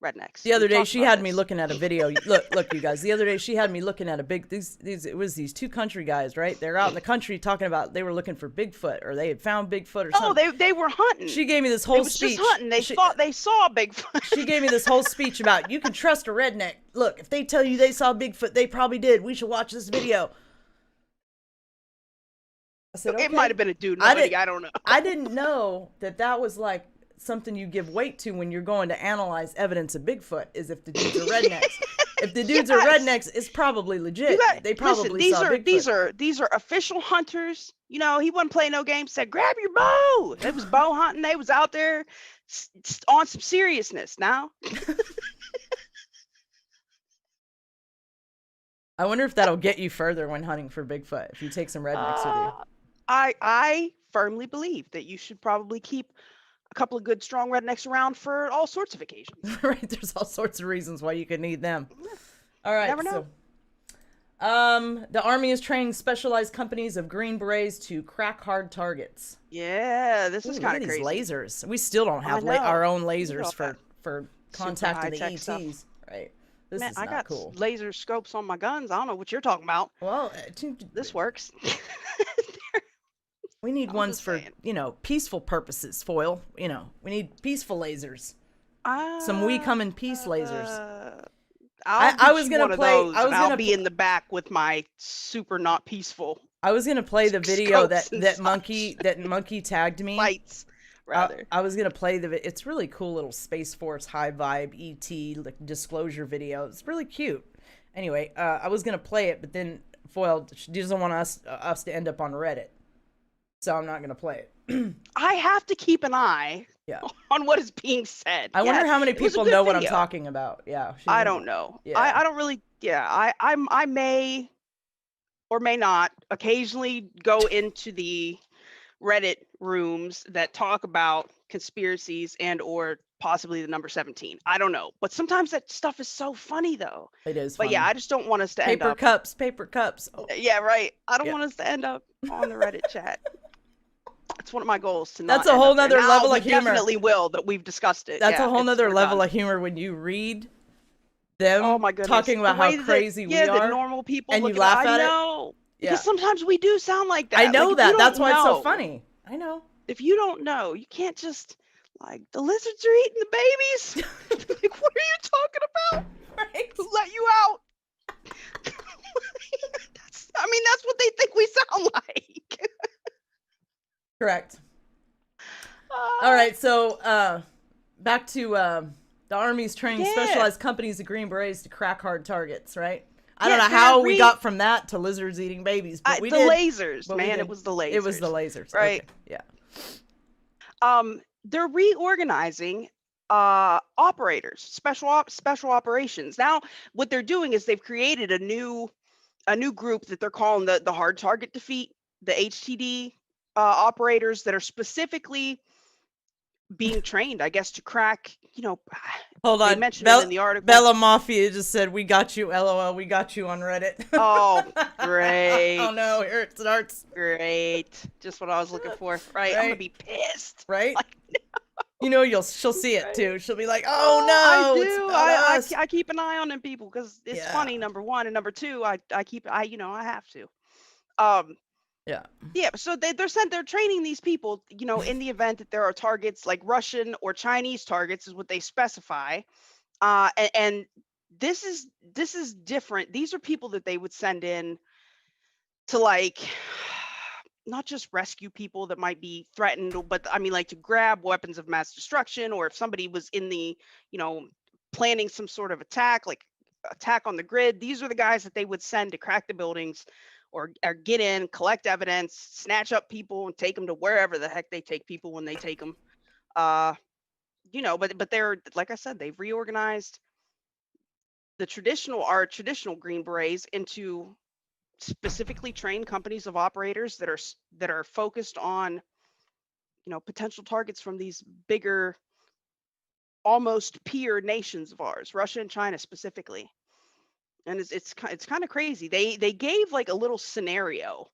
rednecks. The other day she had me looking at a video. Look, you guys. The other day she had me looking at these two country guys, right? They're out in the country talking about they were looking for Bigfoot or they had found Bigfoot or something. Oh, they were hunting. She gave me this whole speech. Just hunting. They thought they saw Bigfoot. She gave me this whole speech about you can trust a redneck. Look, if they tell you they saw Bigfoot, they probably did. We should watch this video. I said, okay. It might have been a dude. I don't know. I didn't know that was like something you give weight to when you're going to analyze evidence of Bigfoot is if the dudes are rednecks. If the dudes are rednecks, it's probably legit. They probably saw Bigfoot. These are official hunters. He wasn't playing no games. Said, grab your bow. It was bow hunting. They was out there on some seriousness now. I wonder if that'll get you further when hunting for Bigfoot, if you take some rednecks with you. I firmly believe that you should probably keep a couple of good, strong rednecks around for all sorts of occasions. Right, there's all sorts of reasons why you could need them. All right, never know. The Army is training specialized companies of Green Berets to crack hard targets. Yeah, this is kind of crazy. These lasers. We still don't have our own lasers for contacting the ETs. Stuff. Right. This is not cool. I got laser scopes on my guns. I don't know what you're talking about. Well, this works. We need ones for, peaceful purposes, Foil. We need peaceful lasers. Some We Come in Peace lasers. I was going to play. I'll be in the back with my super not peaceful. I was going to play the video that monkey tagged me. Lights, rather. I was going to play it's really cool little Space Force high vibe ET disclosure video. It's really cute. Anyway, I was going to play it, but then Foil doesn't want us to end up on Reddit. So I'm not going to play it. I have to keep an eye on what is being said. I wonder how many people know what I'm talking about. Yeah. I don't know. Yeah. I don't really. Yeah. I may or may not occasionally go into the Reddit rooms that talk about conspiracies and or possibly the number 17. I don't know. But sometimes that stuff is so funny though. It is funny. But yeah, I just don't want us to end up. Paper cups. Oh. Yeah, right. I don't want us to end up on the Reddit chat. It's one of my goals to not. That's a whole nother level of humor. Definitely will that we've discussed it. That's a whole nother level of humor when you read them talking about how crazy we are. That normal people and you laugh at it. Yeah. Because sometimes we do sound like that. I know that. That's why it's so funny. I know. If you don't know, you can't just the lizards are eating the babies. What are you talking about? Right. Who let you out? mean, that's what they think we sound like. Correct. All right, so back to the Army's training specialized companies of Green Berets to crack hard targets, right? I don't know how we got from that to lizards eating babies, but we did. Lasers, man. It was the lasers. It was the lasers, right? Okay. Yeah. They're reorganizing operators, special operations. Now, what they're doing is they've created a new group that they're calling the hard target defeat, the HTD operators that are specifically being trained, I guess, to crack, Hold on. They mentioned it in the article. Bella Mafia just said, "We got you, LOL. We got you on Reddit." Oh, great. Oh, no. Here it starts. Great. Just what I was looking for. Right? I'm going to be pissed. Right? Like, no. She'll see it, too. She'll be like, oh, no. I do. It's about us. I keep an eye on them people because it's funny, number one. And number two, I have to. Yeah, so they're training these people, in the event that there are targets like Russian or Chinese targets is what they specify. And this is different. These are people that they would send in to, like, not just rescue people that might be threatened, but I mean, like, to grab weapons of mass destruction, or if somebody was in the, planning some sort of attack, like attack on the grid. These are the guys that they would send to crack the buildings or get in, collect evidence, snatch up people, and take them to wherever the heck they take people when they take them. But they're, like I said, they've reorganized our traditional Green Berets into specifically trained companies of operators that are focused on, potential targets from these bigger, almost peer nations of ours, Russia and China specifically. And it's kind of crazy. They gave like a little scenario,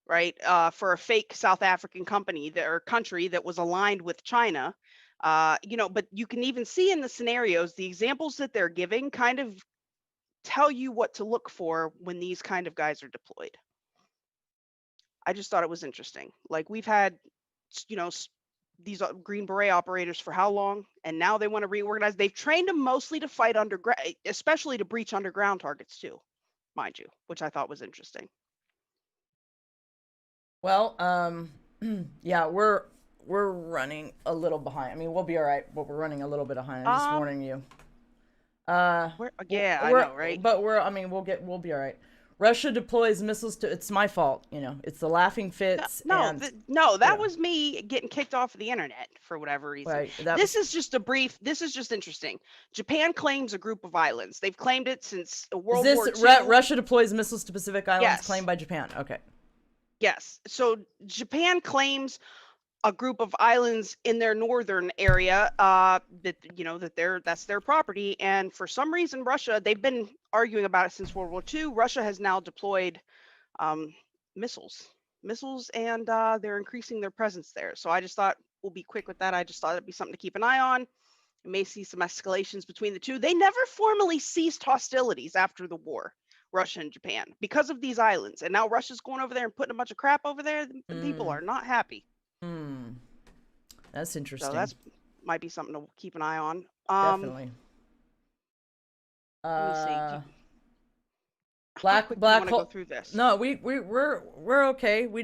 right, for a fake South African company or country that was aligned with China, but you can even see in the scenarios, the examples that they're giving kind of tell you what to look for when these kind of guys are deployed. I just thought it was interesting. Like, we've had, these Green Beret operators for how long, and now they want to reorganize. They've trained them mostly to fight underground, especially to breach underground targets too, mind you, which I thought was interesting. Well, yeah, we're running a little behind. I mean, we'll be all right, but we're running a little bit behind. I'm just warning you. I know, right? But we'll be all right. Russia deploys missiles to. It's my fault, It's the laughing fits. That was me getting kicked off of the internet for whatever reason. Right, this is just interesting. Japan claims a group of islands. They've claimed it since World War II. Russia deploys missiles to Pacific Islands, yes. Claimed by Japan. Okay. Yes. So Japan claims a group of islands in their northern area that's their property, and for some reason they've been arguing about it since World War II. Russia has now deployed missiles, and they're increasing their presence there. So I just thought we'll be quick with that. I just thought it'd be something to keep an eye on. We may see some escalations between the two. They never formally ceased hostilities after the war, Russia and Japan, because of these islands, and now Russia's going over there and putting a bunch of crap over there. The people are not happy. That's interesting. So that's might be something to keep an eye on. Definitely. Let me see. Black hole. Go through this. No, we're okay. We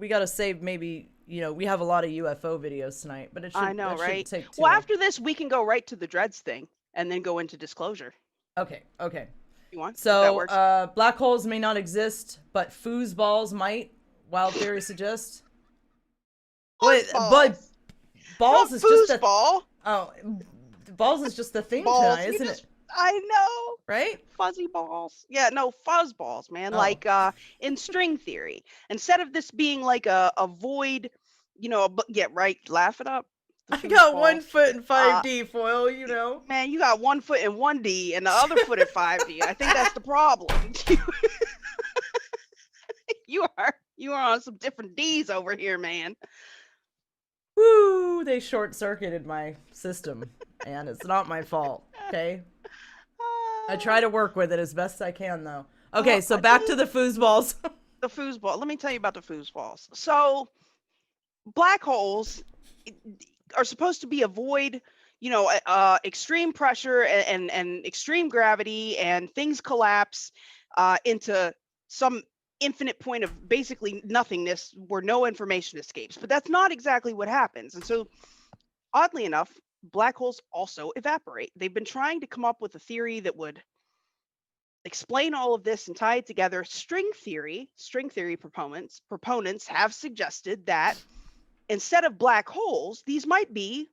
got to save maybe. We have a lot of UFO videos tonight, but it should. I know, right? Take too well, long. After this, we can go right to the Dreads thing and then go into disclosure. Okay. You want? So, black holes may not exist, but foosballs might. Wild theory suggests. Wait, but balls is just a ball. Oh, balls is just the thing balls. tonight, isn't it? I know. Right? Fuzzy balls. Yeah, no, fuzz balls, man. Oh. Like in string theory, instead of this being like a void, right, laugh it up. I got 1 foot in 5D, foil, Man, you got 1 foot in 1D and the other foot in 5D. I think that's the problem. You are on some different D's over here, man. Woo! They short-circuited my system, and it's not my fault, okay? I try to work with it as best I can, though. Okay, so back to the foosballs. The foosball. Let me tell you about the foosballs. So, black holes are supposed to be a void, extreme pressure and extreme gravity, and things collapse into some infinite point of basically nothingness where no information escapes. But that's not exactly what happens. And so, oddly enough, black holes also evaporate. They've been trying to come up with a theory that would explain all of this and tie it together. String theory proponents have suggested that instead of black holes, these might be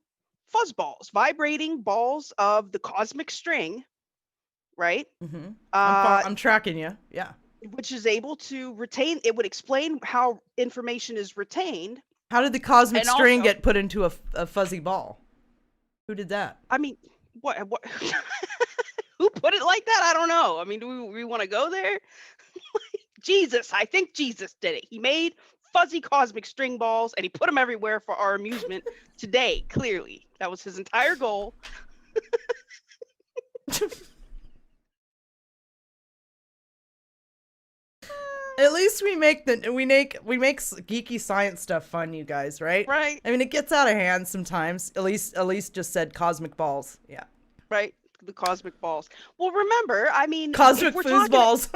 fuzzballs, vibrating balls of the cosmic string, right? Mm-hmm. I'm tracking you. Yeah. Which is able to retain. It would explain how information is retained. How did the cosmic And string also- get put into a fuzzy ball? Who did that? I mean, what who put it like that? I don't know. I mean, do we want to go there? Jesus, I think Jesus did it. He made fuzzy cosmic string balls and he put them everywhere for our amusement today. Clearly, that was his entire goal. At least we make geeky science stuff fun, you guys, right? Right. I mean, it gets out of hand sometimes. Elise just said cosmic balls. Yeah. Right. The cosmic balls. Well, remember, I mean, Cosmic foosballs.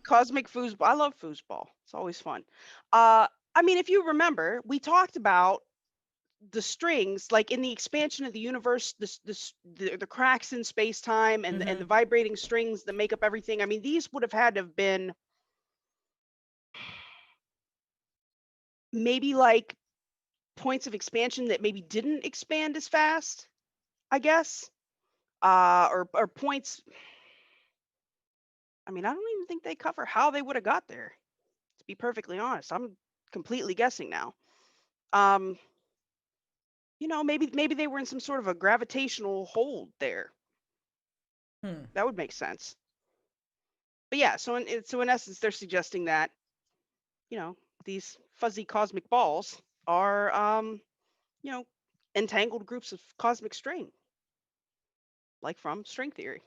Cosmic foosball. I love foosball. It's always fun. I mean, if you remember, we talked about the strings, like in the expansion of the universe, the cracks in space-time and the vibrating strings that make up everything. I mean, these would have had to have been maybe like points of expansion that maybe didn't expand as fast, I guess. Or points. I mean, I don't even think they cover how they would have got there. To be perfectly honest, I'm completely guessing now. Maybe they were in some sort of a gravitational hold there. That would make sense. But yeah, so in essence, they're suggesting that, these fuzzy cosmic balls are, entangled groups of cosmic string, like from string theory.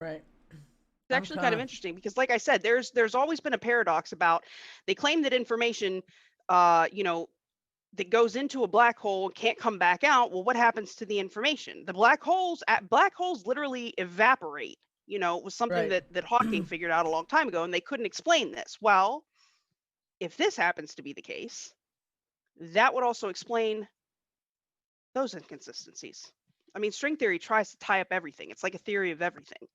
Right. It's actually kind of interesting because, like I said, there's always been a paradox about, they claim that information, that goes into a black hole can't come back out. Well, what happens to the information? The black holes literally evaporate. It was something that Hawking figured out a long time ago, and they couldn't explain this. Well, if this happens to be the case, that would also explain those inconsistencies. I mean, string theory tries to tie up everything. It's like a theory of everything. I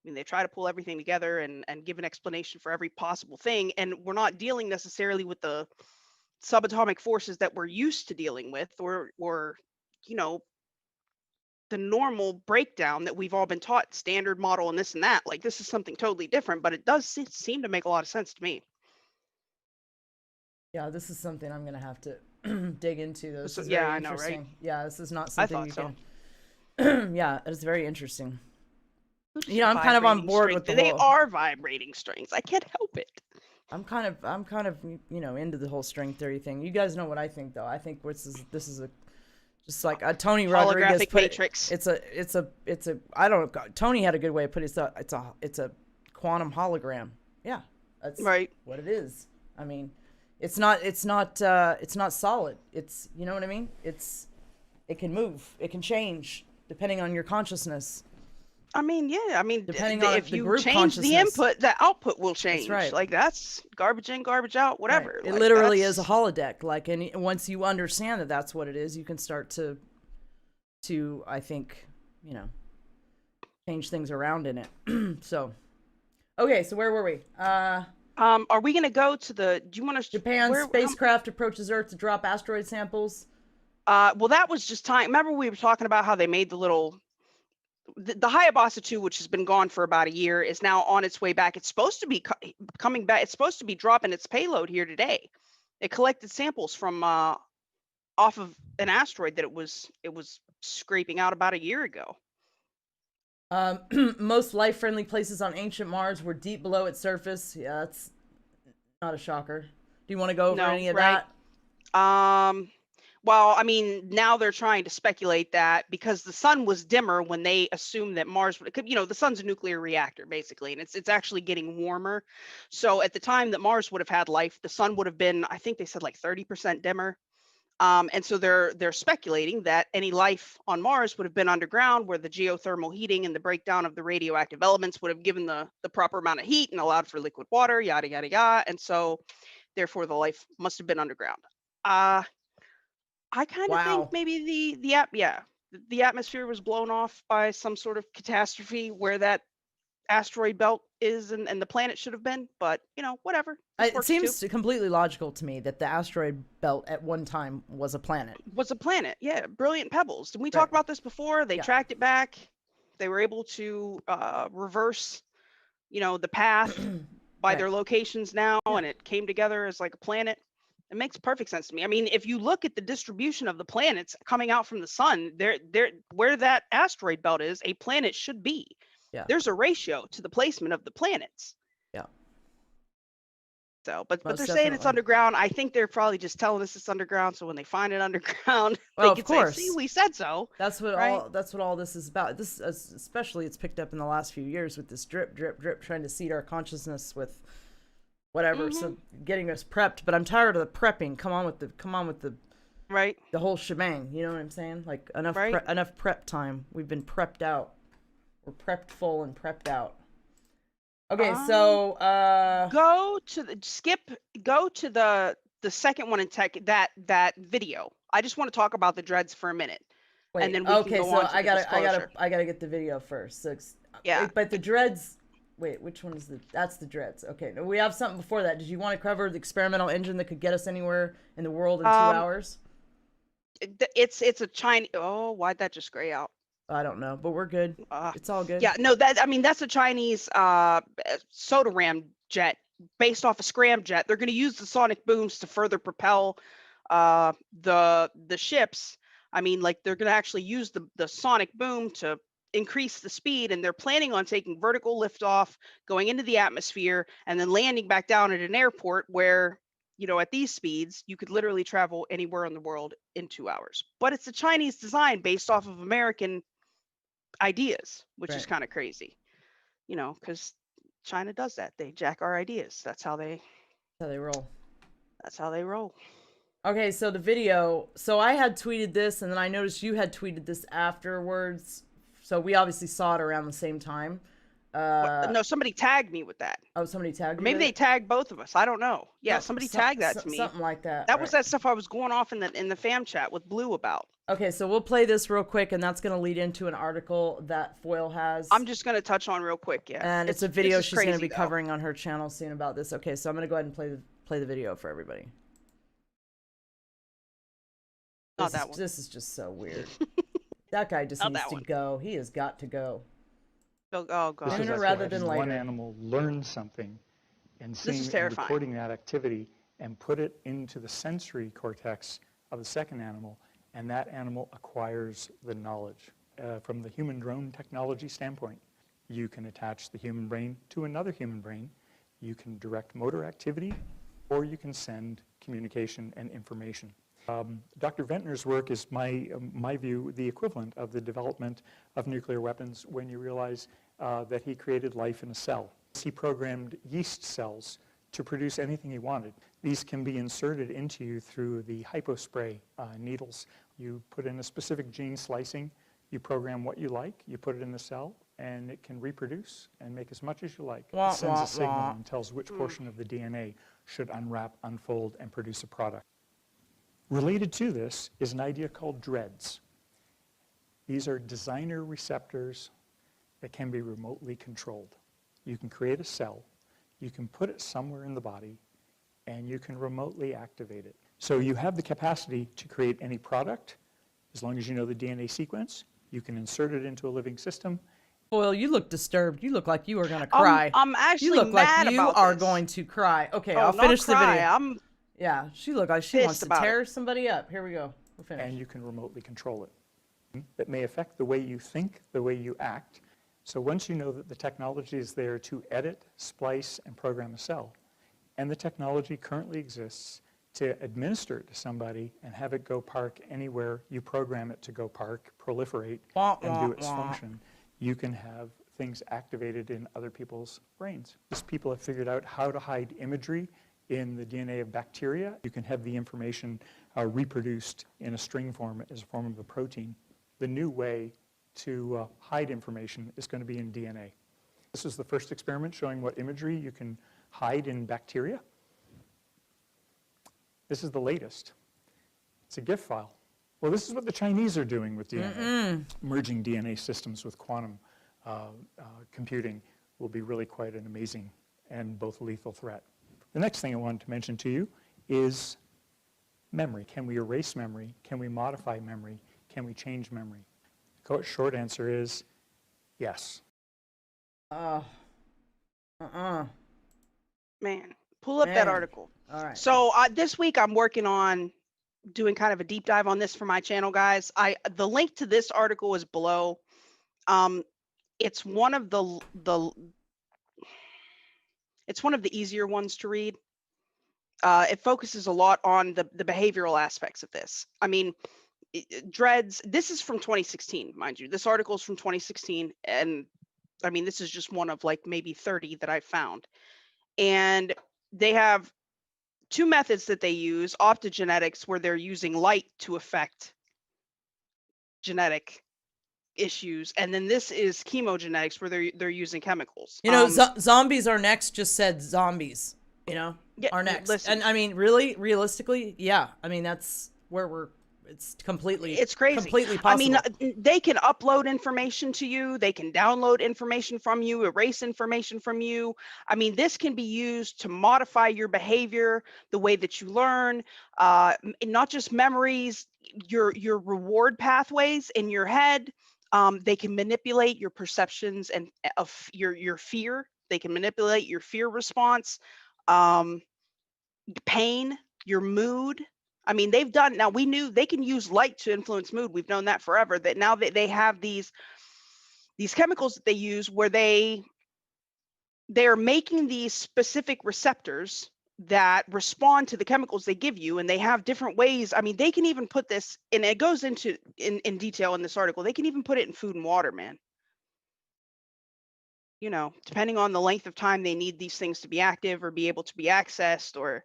mean, they try to pull everything together and give an explanation for every possible thing. And we're not dealing necessarily with the subatomic forces that we're used to dealing with, or the normal breakdown that we've all been taught, standard model and this and that. Like, this is something totally different, but it does seem to make a lot of sense to me. Yeah, this is something I'm going to have to dig into. This is yeah, very I know, right? interesting. Yeah, this is not something you so. can. Yeah, it's very interesting. I'm kind of on board with the They whole... are vibrating strings. I can't help it. I'm kind of into the whole string theory thing. You guys know what I think, though. I think this is just like a Tony Rodriguez put matrix. It's a I don't know. Tony had a good way of putting it. It's a quantum hologram. Yeah, that's right. What it is. I mean, it's not solid. It's, you know what I mean? It can move. It can change depending on your consciousness. I mean, yeah. I mean, depending on if you change the input, the output will change. That's right. Like, that's garbage in, garbage out, whatever. Right. It literally is a holodeck. Like, and once you understand that that's what it is, you can start to I think, change things around in it. So, okay. So where were we? Are we going to go to do you want to? Japan's spacecraft approaches Earth to drop asteroid samples. Well, that was just time. Remember, we were talking about how they made the little. The Hayabusa 2, which has been gone for about a year, is now on its way back. It's supposed to be coming back. It's supposed to be dropping its payload here today. It collected samples from off of an asteroid that it was scraping out about a year ago. Most life-friendly places on ancient Mars were deep below its surface. Yeah, that's not a shocker. Do you want to go over any of that? Well, I mean, now they're trying to speculate that because the sun was dimmer when they assumed that Mars would, the sun's a nuclear reactor basically, and it's actually getting warmer. So at the time that Mars would have had life, the sun would have been, I think they said like 30% dimmer. And so they're speculating that any life on Mars would have been underground, where the geothermal heating and the breakdown of the radioactive elements would have given the proper amount of heat and allowed for liquid water, yada yada yada. And so therefore the life must have been underground. I kind of think Wow. maybe the atmosphere was blown off by some sort of catastrophe where that asteroid belt is and the planet should have been, but whatever. This It works seems too. completely logical to me that the asteroid belt at one time was a planet. Was a planet, yeah, brilliant pebbles. Did we Right. talk about this before? They Yeah. tracked it back. They were able to reverse, the path by Right. their locations now, Yeah. and it came together as like a planet. It makes perfect sense to me. I mean, if you look at the distribution of the planets coming out from the sun, where that asteroid belt is, a planet should be. Yeah. There's a ratio to the placement of the planets. Yeah. So, but Most they're saying it's definitely. underground. I think they're probably just telling us it's underground, so when they find it underground, Well, they of can course. say, "See, we said so." That's what right? that's what all this is about. This especially it's picked up in the last few years with this drip, trying to seed our consciousness with whatever. So getting us prepped. But I'm tired of the prepping. Come on with the right, the whole shebang. You know what I'm saying? Like enough Right. enough prep time. We've been prepped out. We're prepped full and prepped out. Okay, so go to the second one in tech, that video. I just want to talk about the dreads for a minute. wait. And then we Okay, can go so on to the disclosure. I gotta get the video first. So Yeah. but the dreads. Wait, which one is that's the dreads? Okay, no, we have something before that. Did you want to cover the experimental engine that could get us anywhere in the world in 2 hours? It's a Chinese. Oh, why'd that just gray out? I don't know, but we're good. It's all good. Yeah, no, that's a Chinese soda ram jet based off a scramjet. They're going to use the sonic booms to further propel the ships. I mean, like they're going to actually use the sonic boom to increase the speed, and they're planning on taking vertical liftoff, going into the atmosphere, and then landing back down at an airport where, at these speeds, you could literally travel anywhere in the world in 2 hours. But it's a Chinese design based off of American ideas, which is Right. kind of crazy, because China does that. They jack our ideas. That's how they roll. That's how they roll. Okay, so the video. So I had tweeted this, and then I noticed you had tweeted this afterwards. So we obviously saw it around the same time. No, somebody tagged me with that. Oh, somebody tagged Or you maybe with they it? tagged both of us. I don't know. Yeah, somebody tagged that to me. Something like that. That was right. that stuff I was going off in the fam chat with Blue about. Okay, so we'll play this real quick, and that's going to lead into an article that Foil has. I'm just going to touch on real quick, yeah. And it's a video this is she's going to crazy, be though. covering on her channel soon about this. Okay, so I'm going to go ahead and play the video for everybody. Not that one. This is just so weird. That guy just Not needs that to one. go. He has got to go. Oh This god. is Sooner us rather having than one later. animal learn something and is seeing and terrifying. recording that activity and put it into the sensory cortex of the second animal, and that animal acquires the knowledge. From the human drone technology standpoint, you can attach the human brain to another human brain, you can direct motor activity, or you can send communication and information. Dr. Ventnor's work is, my view, the equivalent of the development of nuclear weapons when you realize that he created life in a cell. He programmed yeast cells to produce anything he wanted. These can be inserted into you through the hypospray needles. You put in a specific gene slicing, you program what you like, you put it in the cell, and it can reproduce and make as much as you like. It sends a signal and tells which portion of the DNA should unwrap, unfold, and produce a product. Related to this is an idea called dreads. These are designer receptors that can be remotely controlled. You can create a cell, you can put it somewhere in the body, and you can remotely activate it. So you have the capacity to create any product, as long as you know the DNA sequence. You can insert it into a living system. Foil, you look disturbed. You look like you are going to cry. I'm actually you look mad like you about are this. going to cry. Okay, Oh, I'll not finish the cry. video. Yeah, she looked like she pissed wants to about tear somebody up. Here we go. We're finished. And you can remotely control it. That may affect the way you think, the way you act. So once you know that the technology is there to edit, splice, and program a cell, and the technology currently exists to administer it to somebody and have it go park anywhere you program it to go park, proliferate, and do its function, you can have things activated in other people's brains. These people have figured out how to hide imagery in the DNA of bacteria. You can have the information reproduced in a string form as a form of a protein. The new way to hide information is going to be in DNA. This is the first experiment showing what imagery you can hide in bacteria. This is the latest. It's a GIF file. Well, this is what the Chinese are doing with DNA. Merging DNA systems with quantum computing will be really quite an amazing and both lethal threat. The next thing I wanted to mention to you is memory. Can we erase memory? Can we modify memory? Can we change memory? The short answer is yes. Man, pull up that article. All right. So this week I'm working on doing kind of a deep dive on this for my channel, guys. The link to this article is below. It's one of the easier ones to read. It focuses a lot on the behavioral aspects of this. I mean, dreads. This is from 2016, mind you. This article is from 2016, and I mean, this is just one of like maybe 30 that I found. And they have two methods that they use: optogenetics, where they're using light to affect genetic issues, and then this is chemogenetics, where they're using chemicals. You know, zombies are next. Just said zombies. You know, are next. Listen, and I mean, really, realistically, yeah. I mean, that's where it's completely. It's crazy. Completely possible. I mean, they can upload information to you. They can download information from you, erase information from you. I mean, this can be used to modify your behavior, the way that you learn, not just memories, your reward pathways in your head. They can manipulate your perceptions and of your fear. They can manipulate your fear response, pain, your mood. I mean, they've done, now we knew they can use light to influence mood. We've known that forever, that now that they have these chemicals that they use where they're making these specific receptors that respond to the chemicals they give you, and they have different ways. I mean, they can even put this, and it goes into in detail in this article, they can even put it in food and water, man. You know, depending on the length of time they need these things to be active or be able to be accessed, or,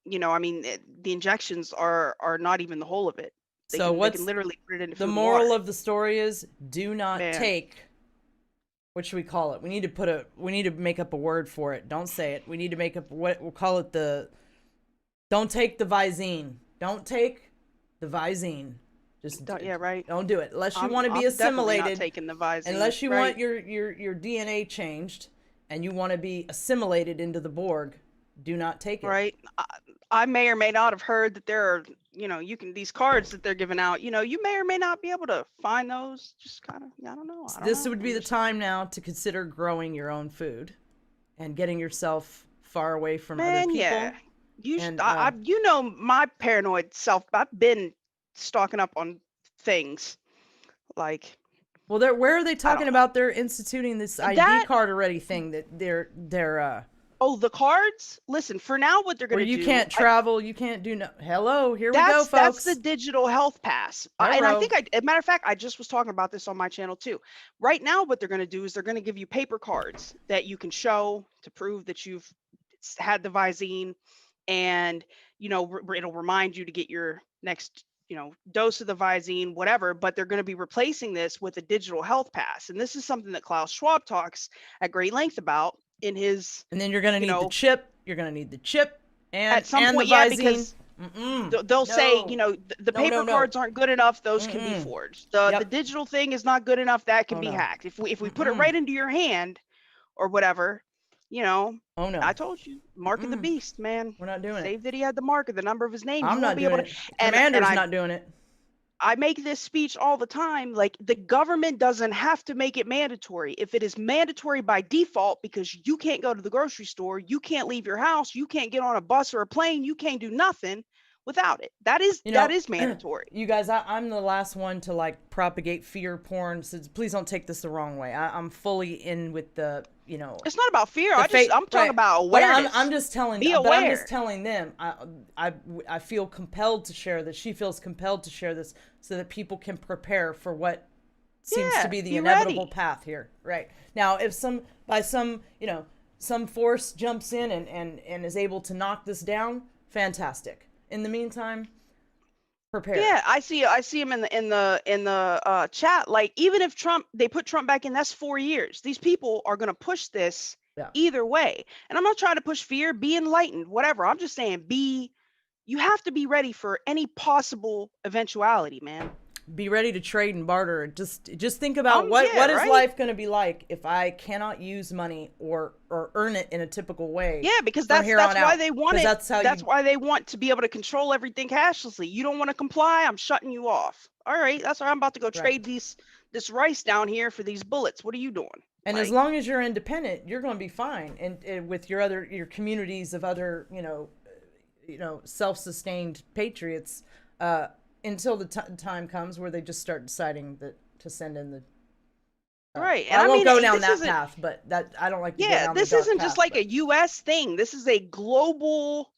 you know, I mean, the injections are not even the whole of it. They can literally put it into the food moral and water. of the story is: do not take. What should we call it? We need to make up a word for it. Don't say it. We need to make up what we'll call it. Don't take the Visine. Don't take the Visine. Just yeah, right. Don't do it unless you want to be assimilated. Not taking the Visine, unless you want your DNA changed and you want to be assimilated into the Borg. Do not take it. Right. I may or may not have heard that there are, you know, these cards that they're giving out, you know, you may or may not be able to find those. Just kind of, I don't know. This would be the time now to consider growing your own food and getting yourself far away from other people. Yeah. You know, my paranoid self, I've been stocking up on things like. Well, where are they talking about? They're instituting this ID card already thing that they're Oh, the cards? Listen, for now, what they're going to do... you can't travel, you can't do... Hello, here we go, folks. That's the digital health pass. And I think, as a matter of fact, I just was talking about this on my channel, too. Right now, what they're going to do is they're going to give you paper cards that you can show to prove that you've had the Visine. And, you know, it'll remind you to get your next, you know, dose of the Visine, whatever. But they're going to be replacing this with a digital health pass. And this is something that Klaus Schwab talks at great length about. In his, and then you're going to need the chip. You're going to need the chip and at some point, the Visine. Because they'll say, you know, the paper cards aren't good enough. Those can be forged. The digital thing is not good enough. That can be hacked. If we put it right into your hand, or whatever, you know. Oh no! I told you, mark of the beast, man. We're not doing it. Save that he had the mark of the number of his name. I'm not doing it. Commander's not doing it. I make this speech all the time. Like, the government doesn't have to make it mandatory. If it is mandatory by default, because you can't go to the grocery store, you can't leave your house, you can't get on a bus or a plane, you can't do nothing without it. That is mandatory. You guys, I'm the last one to like propagate fear porn. So please don't take this the wrong way. I'm fully in with the, you know. It's not about fear. I'm talking about awareness. I'm just telling. Be aware. But I'm just telling them. I feel compelled to share this. She feels compelled to share this so that people can prepare for what seems to be the inevitable path here. Right now, if by some some force jumps in and is able to knock this down, fantastic. In the meantime, prepare. Yeah, I see him in the chat. Like, even if they put Trump back in, that's 4 years. These people are gonna push this either way. And I'm not trying to push fear. Be enlightened, whatever. I'm just saying, you have to be ready for any possible eventuality, man. Be ready to trade and barter. Just think about what is life going to be like if I cannot use money or earn it in a typical way. Yeah, because that's why they want it. That's why they want to be able to control everything cashlessly. You don't want to comply, I'm shutting you off. All right, that's why I'm about to go trade this rice down here for these bullets. What are you doing? And as long as you're independent, you're going to be fine. And with your communities of other, self-sustained patriots, until the time comes where they just start deciding to send in the right. And I won't go down that path, but I don't like to go down this the dark isn't path, just like a U.S. thing. This is a global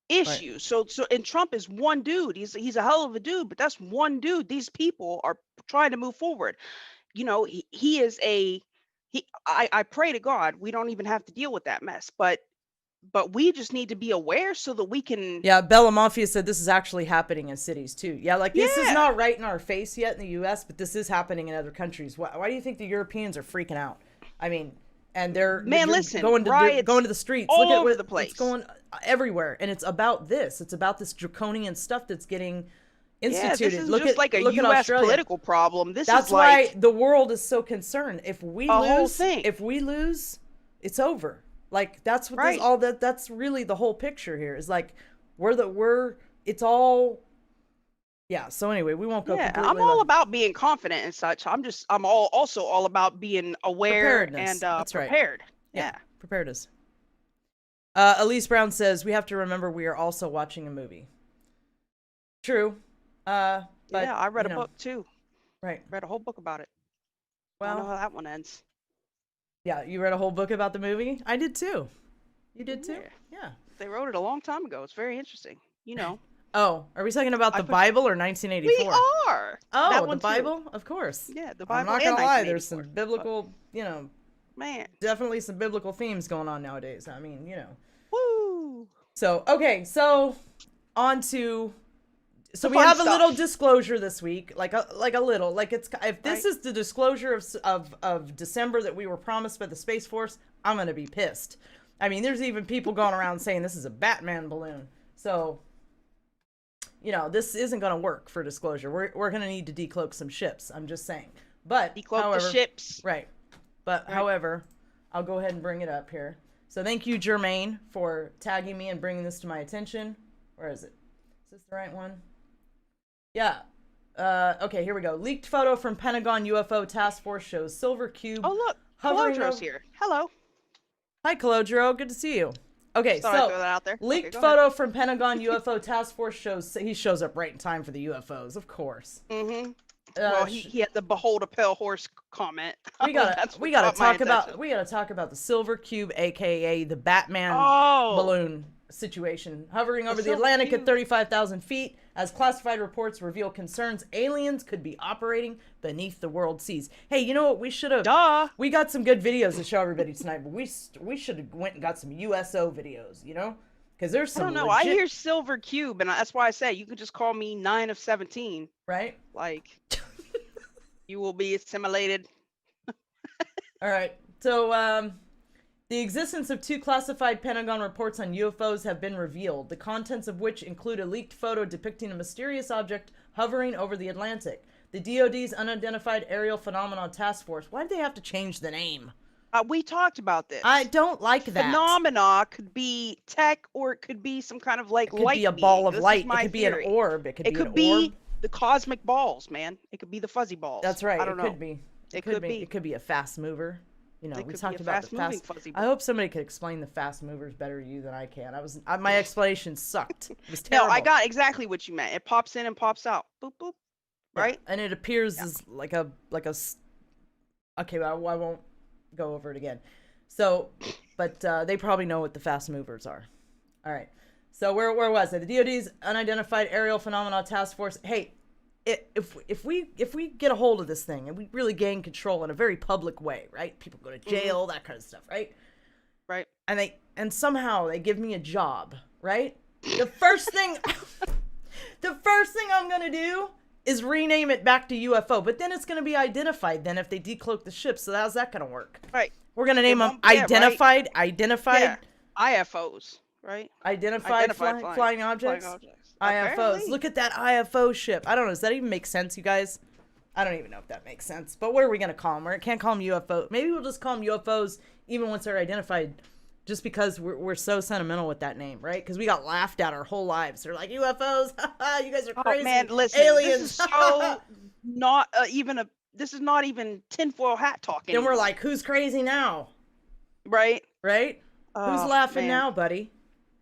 issue. Right. So and Trump is one dude. He's a hell of a dude, but that's one dude. These people are trying to move forward. I pray to God we don't even have to deal with that mess, but we just need to be aware so that we can. Yeah, Bella Mafia said this is actually happening in cities too. Yeah, this is not right in our face yet in the U.S., but this is happening in other countries. Why do you think the Europeans are freaking out? I mean, and they're going to the streets. All over the place. It's going everywhere, and it's about this. It's about this draconian stuff that's getting instituted. Yeah, this is just like a U.S. political problem. That's why the world is so concerned. If we lose, it's over. Like, that's what that's really the whole picture here is like it's all. Yeah. So anyway, we won't go. Yeah, I'm all about being confident and such. I'm also all about being aware and prepared. Right. Yeah. Preparedness. Elise Brown says we have to remember we are also watching a movie. True. But I read a book too. Right. Read a whole book about it. Well, I don't know how that one ends. Yeah, you read a whole book about the movie? I did too. You did too? Yeah. They wrote it a long time ago. It's very interesting. Oh, are we talking about the Bible or 1984? We are. Oh, the Bible? Of course. Yeah, the Bible. I'm not gonna lie. There's some biblical, man. Definitely some biblical themes going on nowadays. I mean, Woo. So on to. So we have a little disclosure this week, like a little, like if this is the disclosure of December that we were promised by the Space Force, I'm gonna be pissed. I mean, there's even people going around saying this is a Batman balloon. So, this isn't gonna work for disclosure. We're gonna need to decloak some ships. I'm just saying. But decloak the ships. Right. But however, I'll go ahead and bring it up here. So thank you, Jermaine, for tagging me and bringing this to my attention. Where is it? Is this the right one? Yeah. Okay, here we go. Leaked photo from Pentagon UFO Task Force shows silver cube. Oh, look. Colodro's here. Hello. Hi, Colodro. Good to see you. Okay, so throw that out there. Leaked photo from Pentagon UFO Task Force shows up right in time for the UFOs, of course. Mm-hmm. Well, he had the behold a pale horse comment. We gotta talk about the silver cube, aka the Batman balloon situation, hovering over the Atlantic at 35,000 feet as classified reports reveal concerns aliens could be operating beneath the world seas. Hey, you know what we should have? We got some good videos to show everybody tonight, but we should have went and got some USO videos, because there's some. I don't know. I hear silver cube, and that's why I say you could just call me 9 of 17. Right? Like, you will be assimilated. All right. So, the existence of 2 classified Pentagon reports on UFOs have been revealed, the contents of which include a leaked photo depicting a mysterious object hovering over the Atlantic. The DoD's Unidentified Aerial Phenomena Task Force. Why did they have to change the name? We talked about this. I don't like that. Phenomena could be tech, or it could be some kind of light. It could be a ball of light. It could be an orb. It could be the cosmic balls, man. It could be the fuzzy balls. That's right. I don't know. Could be. It could be. It could be a fast mover. We talked about the fast. Fuzzy I hope somebody could explain the fast movers better to you than I can. My explanation sucked. It was terrible. No, I got exactly what you meant. It pops in and pops out. Boop boop. Right. Yeah. And it appears as like a. Okay, well, I won't go over it again. So, but they probably know what the fast movers are. All right. So where was it? The DoD's Unidentified Aerial Phenomena Task Force. Hey. If we get a hold of this thing and we really gain control in a very public way, right? People go to jail, that kind of stuff, right? Right. And somehow they give me a job, right? The first thing I'm gonna do is rename it back to UFO, but then it's gonna be identified then if they decloak the ship. So how's that gonna work? Right. We're gonna name them Yeah, identified, Yeah. IFOs, right? identified flying objects. IFOs. Apparently. Look at that IFO ship. I don't know. Does that even make sense, you guys? I don't even know if that makes sense. But what are we gonna call them? We can't call them UFO. Maybe we'll just call them UFOs even once they're identified. Just because we're so sentimental with that name, right? Because we got laughed at our whole lives. They're like, UFOs, you guys are crazy. Oh man, listen, aliens. this is so not this is not even tinfoil hat talking. Then we're like, who's crazy now? Right? Right? Who's laughing man. now, buddy?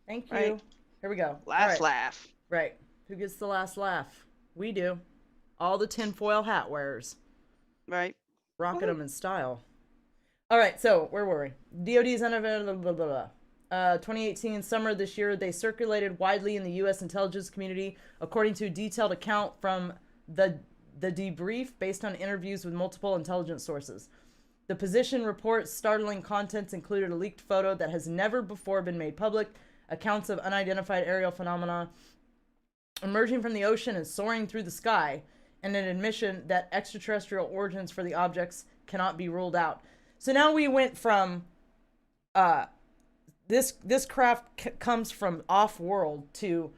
Thank you. Right. Here we go. Last laugh. Right. Who gets the last laugh? We do. All the tinfoil hat wearers. Right. Rocking them in style. All right, so where were we? DOD's unavailable. 2018 summer this year, they circulated widely in the U.S. intelligence community, according to a detailed account from the debrief based on interviews with multiple intelligence sources. The position report's startling contents included a leaked photo that has never before been made public, accounts of unidentified aerial phenomena emerging from the ocean and soaring through the sky, and an admission that extraterrestrial origins for the objects cannot be ruled out. So now we went from this craft comes from off-world to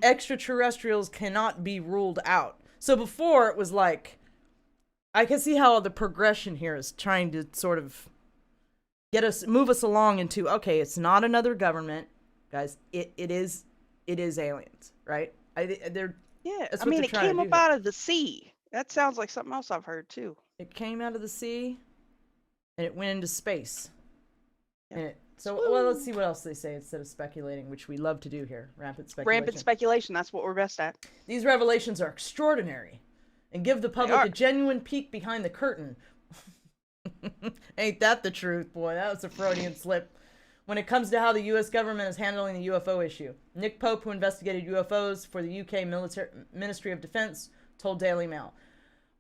extraterrestrials cannot be ruled out. So before it was like, I can see how the progression here is trying to sort of move us along into, okay, it's not another government, guys. It is aliens, right? It came up out of the sea. That sounds like something else I've heard too. It came out of the sea. And it went into space. Yep. Well, let's see what else they say instead of speculating, which we love to do here. Rampant speculation. That's what we're best at. These revelations are extraordinary and give the public a genuine peek behind the curtain. Ain't that the truth, boy? That was a Freudian slip. When it comes to how the U.S. government is handling the UFO issue, Nick Pope, who investigated UFOs for the UK Ministry of Defense, told Daily Mail,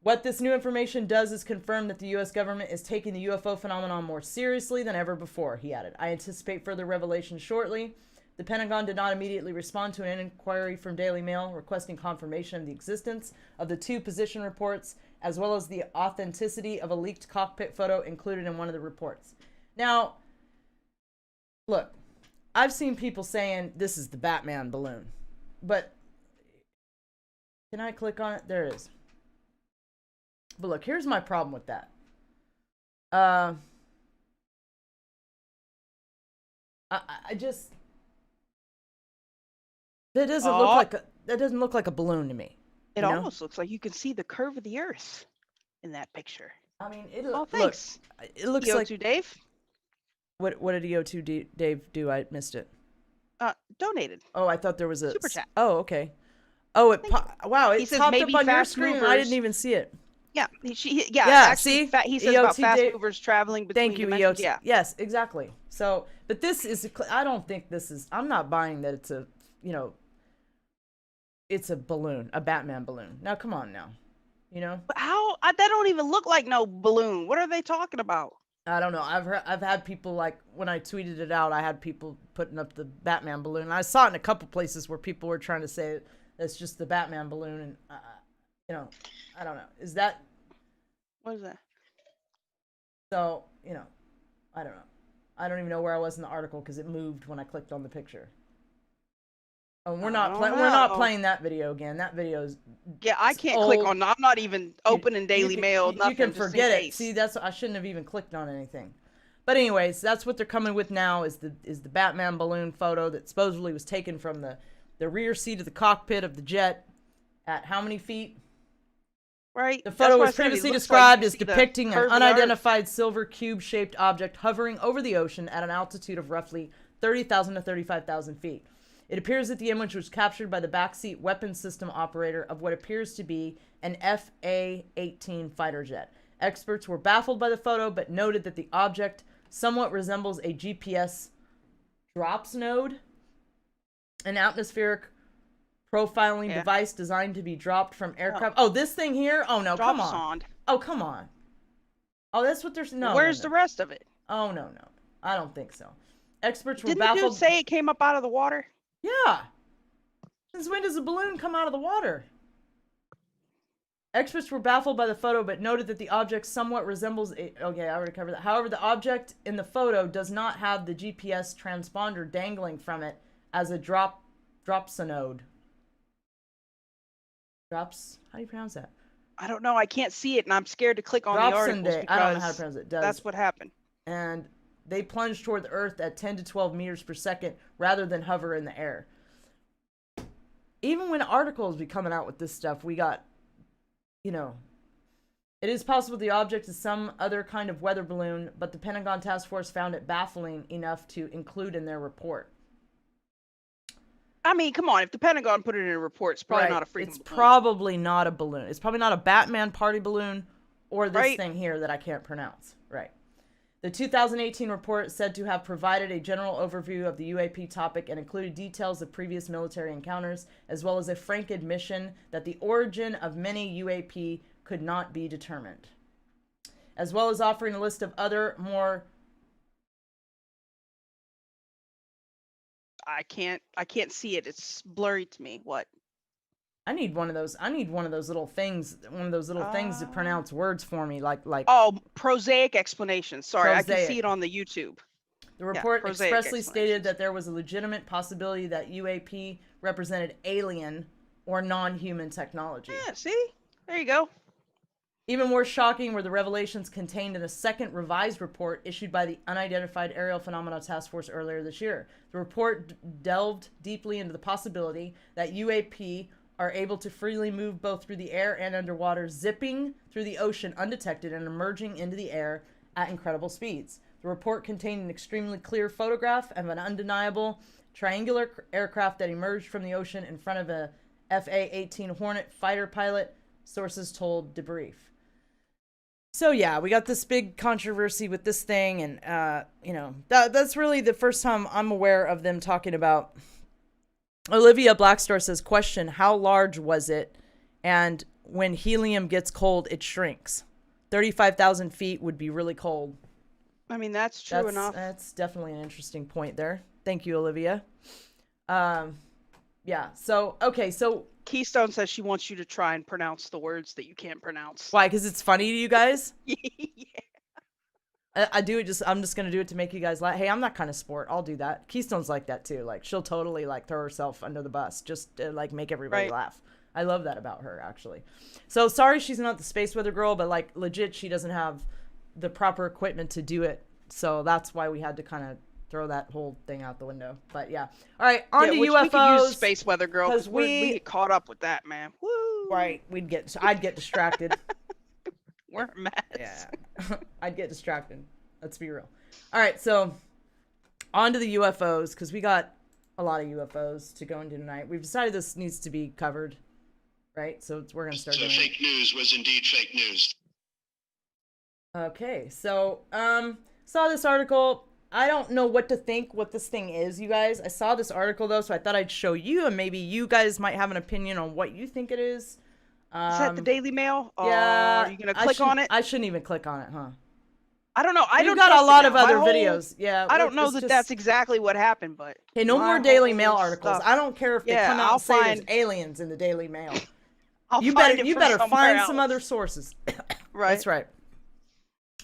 "What this new information does is confirm that the U.S. government is taking the UFO phenomenon more seriously than ever before," he added. "I anticipate further revelations shortly." The Pentagon did not immediately respond to an inquiry from Daily Mail requesting confirmation of the existence of the two position reports, as well as the authenticity of a leaked cockpit photo included in one of the reports. Now, look, I've seen people saying this is the Batman balloon, but can I click on it? There it is. But look, here's my problem with that. I just that doesn't look like a balloon to me. It almost looks like you can see the curve of the Earth in that picture. I mean, thanks. It looks EO2 like Dave. What did EO2 Dave do? I missed it. Donated. Oh, I thought there was a super chat. Oh, okay. Oh, wow! It says popped maybe up on your fast screen. And movers. I didn't even see it. Yeah, See, he says about fast movers traveling between dimensions. EOT. Yes, exactly. So, but this is. I don't think this is. I'm not buying that it's a. It's a balloon, a Batman balloon. Now, come on, now. But how? That don't even look like no balloon. What are they talking about? I don't know. I've had people, like, when I tweeted it out, I had people putting up the Batman balloon. And I saw it in a couple places where people were trying to say that's just the Batman balloon, and I don't know. Is that? What is that? So, I don't know. I don't even know where I was in the article because it moved when I clicked on the picture. Oh, we're not playing that video again. That video's I can't old. click on. I'm not even opening Daily Mail. You can forget it. See, I shouldn't have even clicked on anything. But anyways, that's what they're coming with now is the Batman balloon photo that supposedly was taken from the rear seat of the cockpit of the jet at how many feet? Right. The photo was previously described as depicting an unidentified silver cube-shaped object hovering over the ocean at an altitude of roughly 30,000 to 35,000 feet. It appears that the image was captured by the backseat weapons system operator of what appears to be an FA-18 fighter jet. Experts were baffled by the photo, but noted that the object somewhat resembles a GPS drops node, an atmospheric profiling device designed to be dropped from aircraft. Oh, this thing here? Oh, no, come on. Sonde. Oh, come on. Oh, that's what there's... No. Where's no. the rest of it? Oh, no. I don't think so. Experts were Didn't the baffled. dude say it came up out of the water? Yeah. Since when does a balloon come out of the water? Experts were baffled by the photo, but noted that the object somewhat resembles a... Okay, I already covered that. However, the object in the photo does not have the GPS transponder dangling from it as a dropsonode. Drops? How do you pronounce that? I don't know. I can't see it, and I'm scared to click on the articles because I don't know how to pronounce it. That's what happened. And they plunged toward the Earth at 10 to 12 meters per second rather than hover in the air. Even when articles be coming out with this stuff, we got, you know, it is possible the object is some other kind of weather balloon, but the Pentagon Task Force found it baffling enough to include in their report. I mean, come on. If the Pentagon put it in a report, it's probably not a freaking It's balloon. probably not a balloon. It's probably not a Batman party balloon or this Right. thing here that I can't pronounce. Right. The 2018 report said to have provided a general overview of the UAP topic and included details of previous military encounters, as well as a frank admission that the origin of many UAP could not be determined, as well as offering a list of other more... I can't see it. It's blurry to me. What? I need one of those little things, to pronounce words for me, like. Oh, prosaic explanation. Sorry, I Prosaic. can see it on the YouTube. The report prosaic expressly stated explanations. that there was a legitimate possibility that UAP represented alien or non-human technology. Yeah, see? There you go. Even more shocking were the revelations contained in a second revised report issued by the Unidentified Aerial Phenomena Task Force earlier this year. The report delved deeply into the possibility that UAP are able to freely move both through the air and underwater, zipping through the ocean undetected and emerging into the air at incredible speeds. The report contained an extremely clear photograph of an undeniable triangular aircraft that emerged from the ocean in front of a FA-18 Hornet fighter pilot, sources told Debrief. So yeah, we got this big controversy with this thing, and you know, that's really the first time I'm aware of them talking about. Olivia Blackstar says, question, how large was it? And when helium gets cold, it shrinks. 35,000 feet would be really cold. I mean, that's true enough. That's definitely an interesting point there. Thank you, Olivia. Yeah, so, okay, so... Keystone says she wants you to try and pronounce the words that you can't pronounce. Why? Because it's funny to you guys? Yeah. I do it just, I'm just going to do it to make you guys laugh. Hey, I'm that kind of sport. I'll do that. Keystone's like that too. Like, she'll totally like throw herself under the bus just to like make everybody laugh. I love that about her, actually. So sorry she's not the space weather girl, but like legit, she doesn't have the proper equipment to do it. So that's why we had to kind of throw that whole thing out the window. But yeah. All right, on to UFOs. We could use space weather girl because we get caught up with that, man. Woo! Right, I'd get distracted. We're a mess. Yeah. I'd get distracted. Let's be real. All right, so on to the UFOs, because we got a lot of UFOs to go into tonight. We've decided this needs to be covered, right? So we're going to start doing fake news was indeed fake news. Okay, so saw this article. I don't know what to think what this thing is, you guys. I saw this article, though, so I thought I'd show you, and maybe you guys might have an opinion on what you think it is. Is that the Daily Mail? Yeah. Are you going to click on it? I shouldn't even click on it, huh? I don't know. You've got a lot of other videos. Yeah. I don't know that that's exactly what happened, but... Okay, no more Daily Mail articles. Stuff. I don't care if they come out and say there's aliens in the Daily Mail. You better find some other sources. Right. That's right.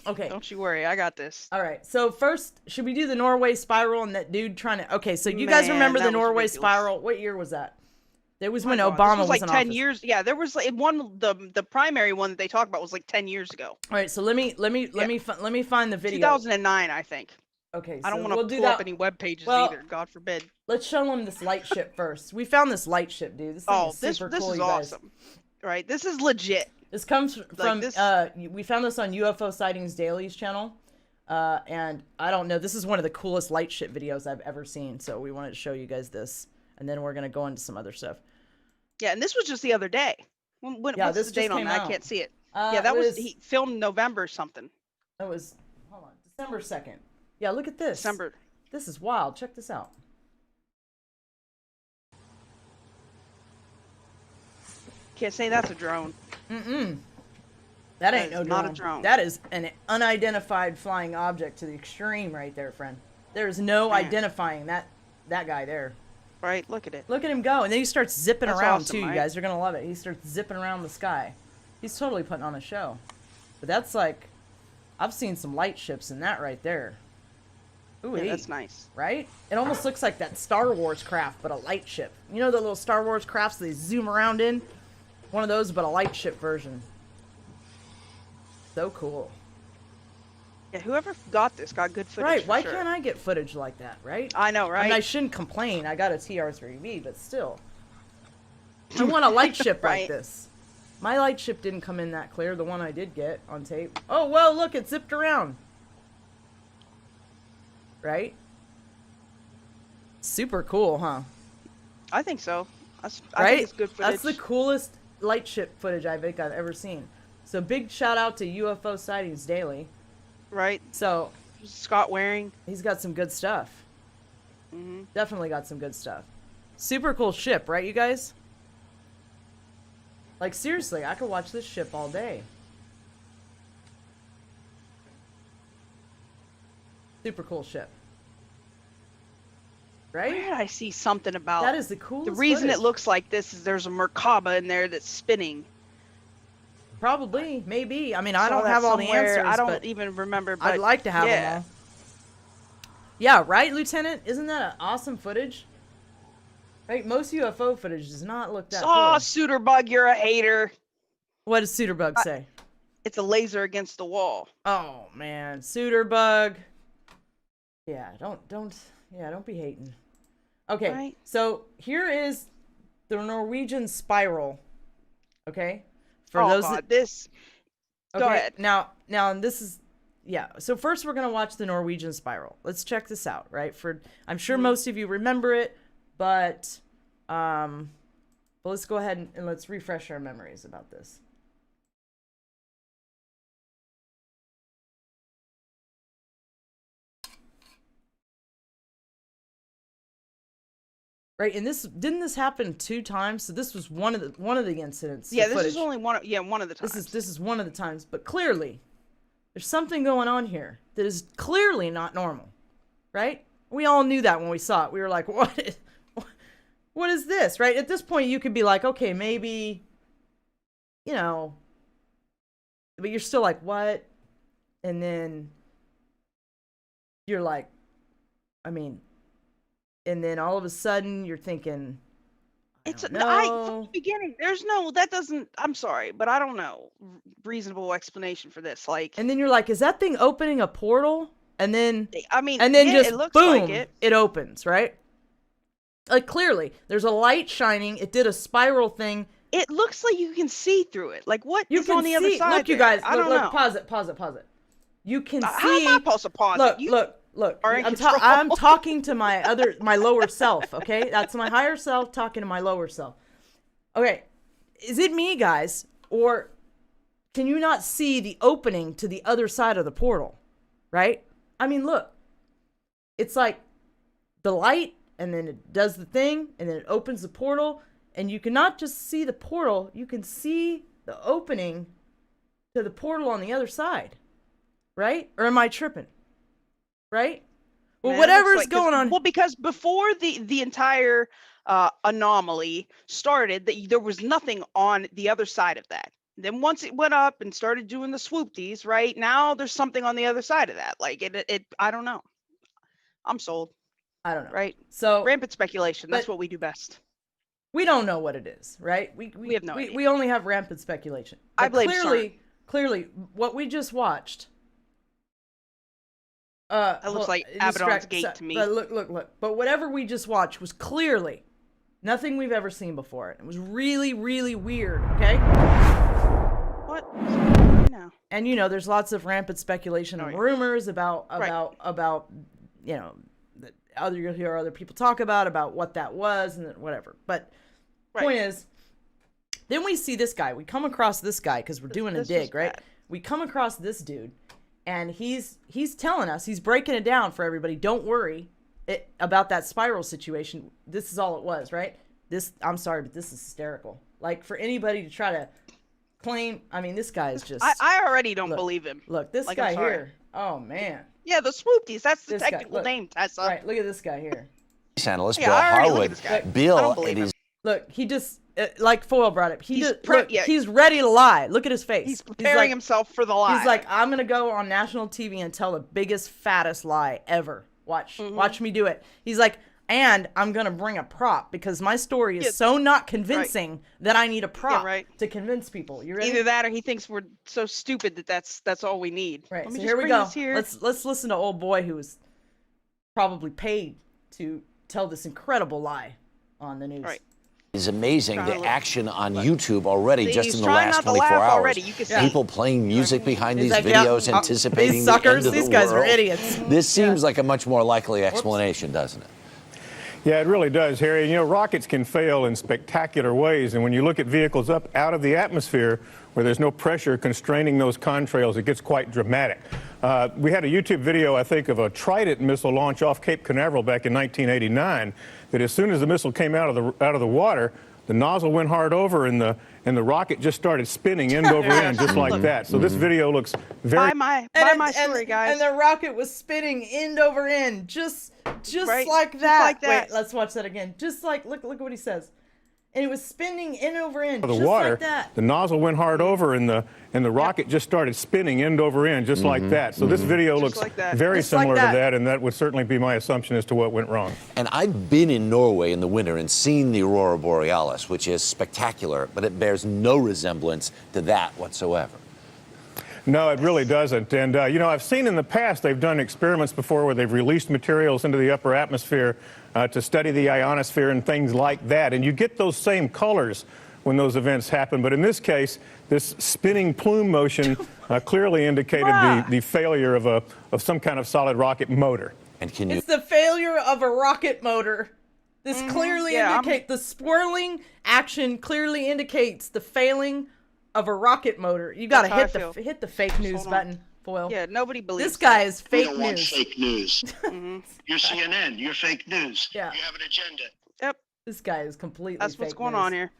Okay. Don't you worry. I got this. All right. So first, should we do the Norway spiral and that dude trying to... Okay, so you guys remember the Norway spiral? What year was that? It was when Obama was like in 10 office. years. Yeah, there was like the primary one that they talked about was like 10 years ago. All right, so let me find the video. 2009, I think. Okay, so I don't want to pull up any web pages either. God forbid. Let's show them this light ship first. We found this light ship, dude. This thing is super cool, is you guys. awesome. Right, this is legit. This comes from like we found this on UFO Sightings Daily's channel, and I don't know. This is one of the coolest light ship videos I've ever seen. So we wanted to show you guys this, and then we're gonna go into some other stuff. Yeah, and this was just the other day. What's the date on that? I can't see it. Yeah, that was he filmed November something. That was December 2nd. Yeah, look at this. December. This is wild. Check this out. Can't say that's a drone. That ain't no drone. Not a drone. That is an unidentified flying object to the extreme right there, friend. There's no Man. identifying that guy there. Right? Look at it. Look at him go, and then he starts zipping That's around awesome, too. right? You guys are gonna love it. He starts zipping around the sky. He's totally putting on a show. But that's like, I've seen some light ships in that right there. Ooh, Yeah, that's nice. right? It almost looks like that Star Wars craft, but a light ship. You know the little Star Wars crafts they zoom around in? One of those, but a light ship version. So cool. Yeah, whoever got this got good footage. Right, for why sure. can't I get footage like that, right? I know, I right? mean, I shouldn't complain. I got a TR3B, but still. I want a light ship like Right. this. My light ship didn't come in that clear, the one I did get on tape. Oh, well, look, it zipped around. Right? Super cool, huh? I think so. I Right? think it's good footage. That's the coolest light ship footage I think I've ever seen. So big shout out to UFO Sightings Daily. Right? So Scott Waring. he's got some good stuff. Hmm. Definitely got some good stuff. Super cool ship, right, you guys? Like, seriously, I could watch this ship all day. Super cool ship. Where Right? did I see something about That is the coolest the reason footage. it looks like this is there's a Merkaba in there that's spinning. Probably, maybe. I mean, I Saw don't that have all the somewhere. answers, I don't but even remember. But I'd like to have yeah. them all. Yeah, right, Lieutenant? Isn't that an awesome footage? Right? Most UFO footage does not look that Oh, cool. Suitor Bug, you're a hater. What does Suiterbug say? It's a laser against the wall. Oh man, Suiterbug. Yeah, don't be hating. Okay, Right. so here is the Norwegian spiral. Okay, for Oh those God, that, this. okay, Go ahead. now this is, yeah. So first we're gonna watch the Norwegian spiral. Let's check this out, right? I'm sure most of you remember it, but let's go ahead and let's refresh our memories about this. Right, and didn't this happen 2 times? So this was one of the incidents. Yeah, the this is footage. only one. One of the times. This is one of the times, but clearly there's something going on here that is clearly not normal, right? We all knew that when we saw it. We were like, what is this, right? At this point, you could be like, okay, maybe, but you're still like, what? And then you're like, I mean, and then all of a sudden you're thinking, It's from the beginning. There's no. That doesn't. I'm sorry, but I don't know reasonable explanation for this. Like, and then you're like, is that thing opening a portal? And then, I mean, and then yeah, just it looks boom, like it opens, right? Like clearly, there's a light shining. It did a spiral thing. It looks like you can see through it. Like, what You is can on the see. other side? Look, you there? guys. I Look, don't know. pause it. You can see. How am I supposed to pause Look, it? You look. are in I'm control. talking to my lower self. Okay, that's my higher self talking to my lower self. Okay, is it me, guys, or can you not see the opening to the other side of the portal? Right? I mean, look. It's like the light, and then it does the thing, and then it opens the portal, and you can not just see the portal, you can see the opening to the portal on the other side. Right? Or am I tripping? Right? Well, Man, it whatever's looks like- going on. Well, because before the entire anomaly started, there was nothing on the other side of that. Then once it went up and started doing the swoopties, right now there's something on the other side of that. Like it I don't know. I'm sold. I don't know. Right? So Rampant speculation. That's but- what we do best. we don't know what it is, right? We have no idea. We only have rampant speculation. I But blame clearly, what we just watched. That looks like Abaddon's Gate to me. But look. But whatever we just watched was clearly nothing we've ever seen before. It was really, really weird. Okay. What? I know. And there's lots of rampant speculation and yeah. rumors about Right. you'll hear other people talk about what that was and whatever. But Right. point is, then we see this guy. We come across this guy because we're doing a this dig, was right? bad. We come across this dude, and he's telling us, he's breaking it down for everybody. Don't worry about that spiral situation. This is all it was, right? I'm sorry, but this is hysterical. Like, for anybody to try to claim, I mean, this guy is just. I already don't Look. believe him. Look, this Like, I'm guy sorry. here. Oh man. Yeah, the swoopties. That's the This guy, technical look. name, Tessa. Right, look at this guy here. Analyst Yeah, Bill I already look Harwood. at this guy. I Bill, don't believe it him. is Look, he just like Foil brought up. He's He's ready to lie. Look at his face. He's preparing himself for the lie. He's like, I'm gonna go on national TV and tell the biggest, fattest lie ever. Watch me do it. He's like, and I'm gonna bring a prop because my story is so not convincing that I need a prop to convince people. You ready? Either that, or he thinks we're so stupid that that's all we need. Right. Let So me here just we bring go. this here. Let's listen to old boy who was probably paid to tell this incredible lie on the news. Right. is amazing. The action on YouTube already, just he's in the trying last not to 24 laugh hours. already. You can see. People playing music behind He's these like, yeah, videos, anticipating these suckers, the end of these the guys are world. idiots. This seems like a much more likely explanation, doesn't it? Yeah, it really does, Harry. You know, rockets can fail in spectacular ways, and when you look at vehicles up out of the atmosphere where there's no pressure constraining those contrails, it gets quite dramatic. We had a YouTube video, I think, of a Trident missile launch off Cape Canaveral back in 1989, that as soon as the missile came out of the water, the nozzle went hard over and the rocket just started spinning end over end, just like that. So this video looks very... Buy my story, guys. And the rocket was spinning end over end, just Right? like Just that. like that. Wait, let's watch that again. Just like, look what he says. And it was spinning end over end, the just water, like that. the nozzle went hard over and the rocket just started spinning end over end, just like that. So this video looks like that. very Just like similar that. to that, and that would certainly be my assumption as to what went wrong. And I've been in Norway in the winter and seen the Aurora Borealis, which is spectacular, but it bears no resemblance to that whatsoever. No, it really doesn't. And, you know, I've seen in the past they've done experiments before where they've released materials into the upper atmosphere to study the ionosphere and things like that. And you get those same colors when those events happen. But in this case, this spinning plume motion clearly indicated the failure of some kind of solid rocket motor. And can you... It's the failure of a rocket motor. This clearly Yeah, indicates, the swirling action clearly indicates the failing of a rocket motor. You gotta That's how I hit the fake news hold on. button, Foil. Yeah, nobody believes This guy is We fake don't want news. fake news. You're CNN. You're fake news. Yeah. You have an agenda. Yep, This guy is completely that's what's fake going news. on here.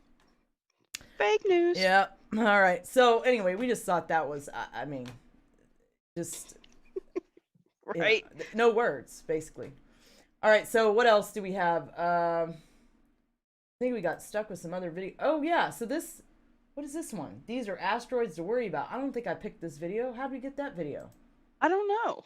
Fake news. Yeah. All right. So anyway, we just thought that was, I mean, just you know, Right. no words, basically. All right. So what else do we have? I think we got stuck with some other video. Oh yeah. So this, what is this one? These are asteroids to worry about. I don't think I picked this video. How did we get that video? I don't know.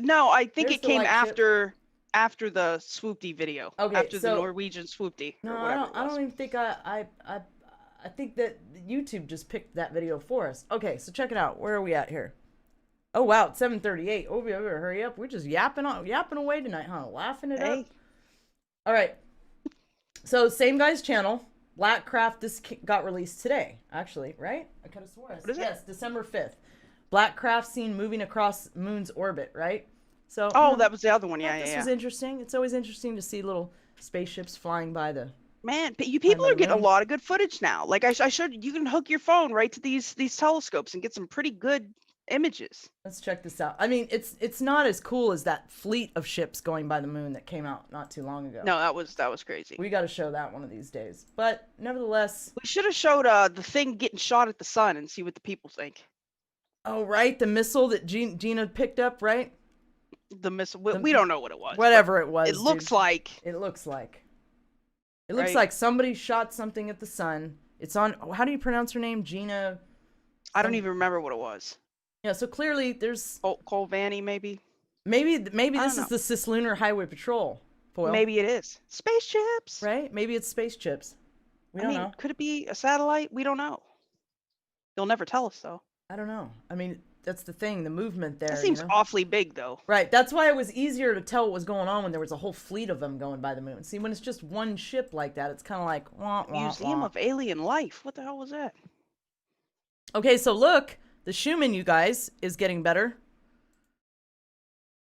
No, I think There's it the came light ship. after the swoopty video. Okay, After so- the Norwegian swoopty. No, or I whatever don't. it I was. don't even think I think that YouTube just picked that video for us. Okay, so check it out. Where are we at here? Oh wow, it's 7:38. Oh, we better hurry up. We're just yapping away tonight, huh? Laughing it up. Hey. All right. So same guy's channel, Blackcraft. This got released today, actually, right? I could have sworn. What is it? Yes, December 5th. Blackcraft seen moving across Moon's orbit, right? So. Oh, that was the other one. I thought Yeah, This yeah, was yeah. interesting. It's always interesting to see little spaceships flying by the. Man, you people the are getting a moon. lot of good footage now. Like I showed you, you can hook your phone right to these telescopes and get some pretty good images. Let's check this out. I mean, it's not as cool as that fleet of ships going by the moon that came out not too long ago. No, that was crazy. We got to show that one of these days. But nevertheless, We should have showed the thing getting shot at the sun and see what the people think. oh right, the missile that Gina picked up, right? The missile. We don't know what it was. but Whatever it was. It looks dude. like. It looks like. It looks Right. like somebody shot something at the sun. It's on. How do you pronounce her name? Gina. I don't even remember what it was. Yeah. So clearly, there's Cole Vanny, maybe. maybe I this don't is know. the Cislunar Highway Patrol. Foil, Maybe it is spaceships. right? Maybe it's space chips. We don't know. Could it be a satellite? We don't know. You'll never tell us though. I don't know. I mean, that's the thing. The movement there. That seems you know? awfully big though. Right. That's why it was easier to tell what was going on when there was a whole fleet of them going by the moon. See, when it's just one ship like that, it's kind of like wah, wah, Museum wah. of Alien Life. What the hell was that? Okay, so look, the Schumann, you guys, is getting better.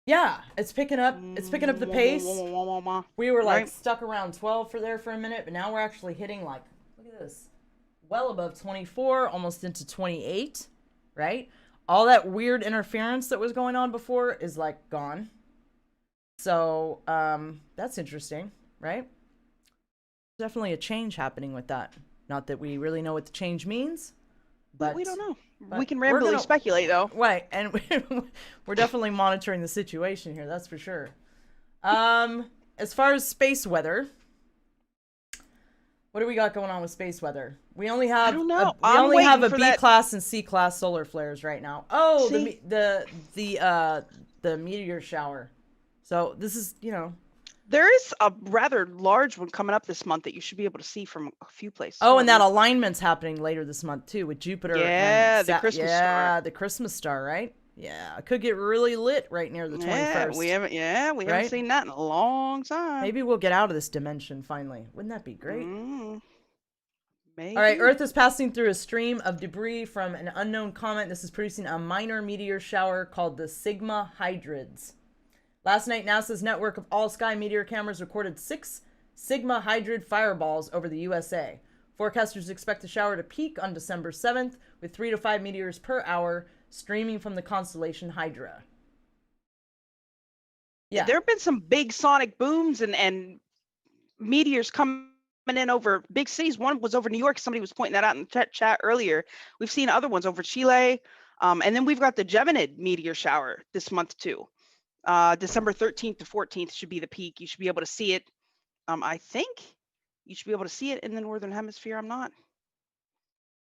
Yeah, it's picking up. It's picking up the pace. We were like Right. stuck around 12 for a minute, but now we're actually hitting like, look at this, well above 24, almost into 28, right? All that weird interference that was going on before is like gone. So that's interesting, right? Definitely a change happening with that. Not that we really know what the change means, but We don't know. We can we're rambly gonna- speculate, though. Right, and we're definitely monitoring the situation here. That's for sure. As far as space weather, what do we got going on with space weather? We only have don't know. we I'm only have a waiting for B that- class and C class solar flares right now. Oh, See? the meteor shower. So this is, There is a rather large one coming up this month that you should be able to see from a few places. oh, and that alignment's happening later this month too with Jupiter. Yeah, and the Christmas yeah, star. the Christmas star, right? Yeah, it could get really lit right near the 21st. Yeah, we Right? haven't seen that in a long time. Maybe we'll get out of this dimension finally. Wouldn't that be great? Maybe. All right, Earth is passing through a stream of debris from an unknown comet. This is producing a minor meteor shower called the Sigma Hydrids. Last night, NASA's network of all-sky meteor cameras recorded 6 Sigma Hydrid fireballs over the USA. Forecasters expect the shower to peak on December 7th with 3 to 5 meteors per hour streaming from the constellation Hydra. Yeah. There have been some big sonic booms and meteors coming in over big cities. One was over New York. Somebody was pointing that out in the chat earlier. We've seen other ones over Chile. And then we've got the Geminid meteor shower this month too. December 13th to 14th should be the peak. You should be able to see it. I think you should be able to see it in the Northern Hemisphere. I'm not.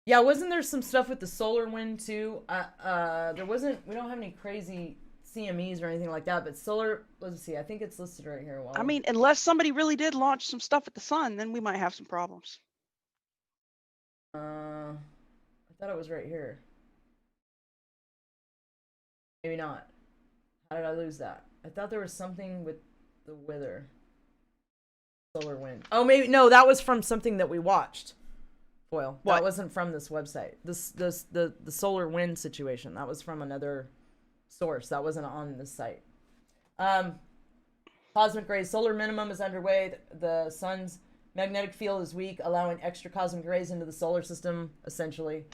Yeah, wasn't there some stuff with the solar wind too? There wasn't. We don't have any crazy CMEs or anything like that, but solar. Let's see. I think it's listed right here. I mean, unless somebody really did launch some stuff at the sun, then we might have some problems. I thought it was right here. Maybe not. How did I lose that? I thought there was something with the weather. Solar wind. Oh, maybe no. That was from something that we watched. Foil. What? That wasn't from this website. The solar wind situation. That was from another source. That wasn't on this site. Cosmic rays. Solar minimum is underway. The sun's magnetic field is weak, allowing extra cosmic rays into the solar system, essentially.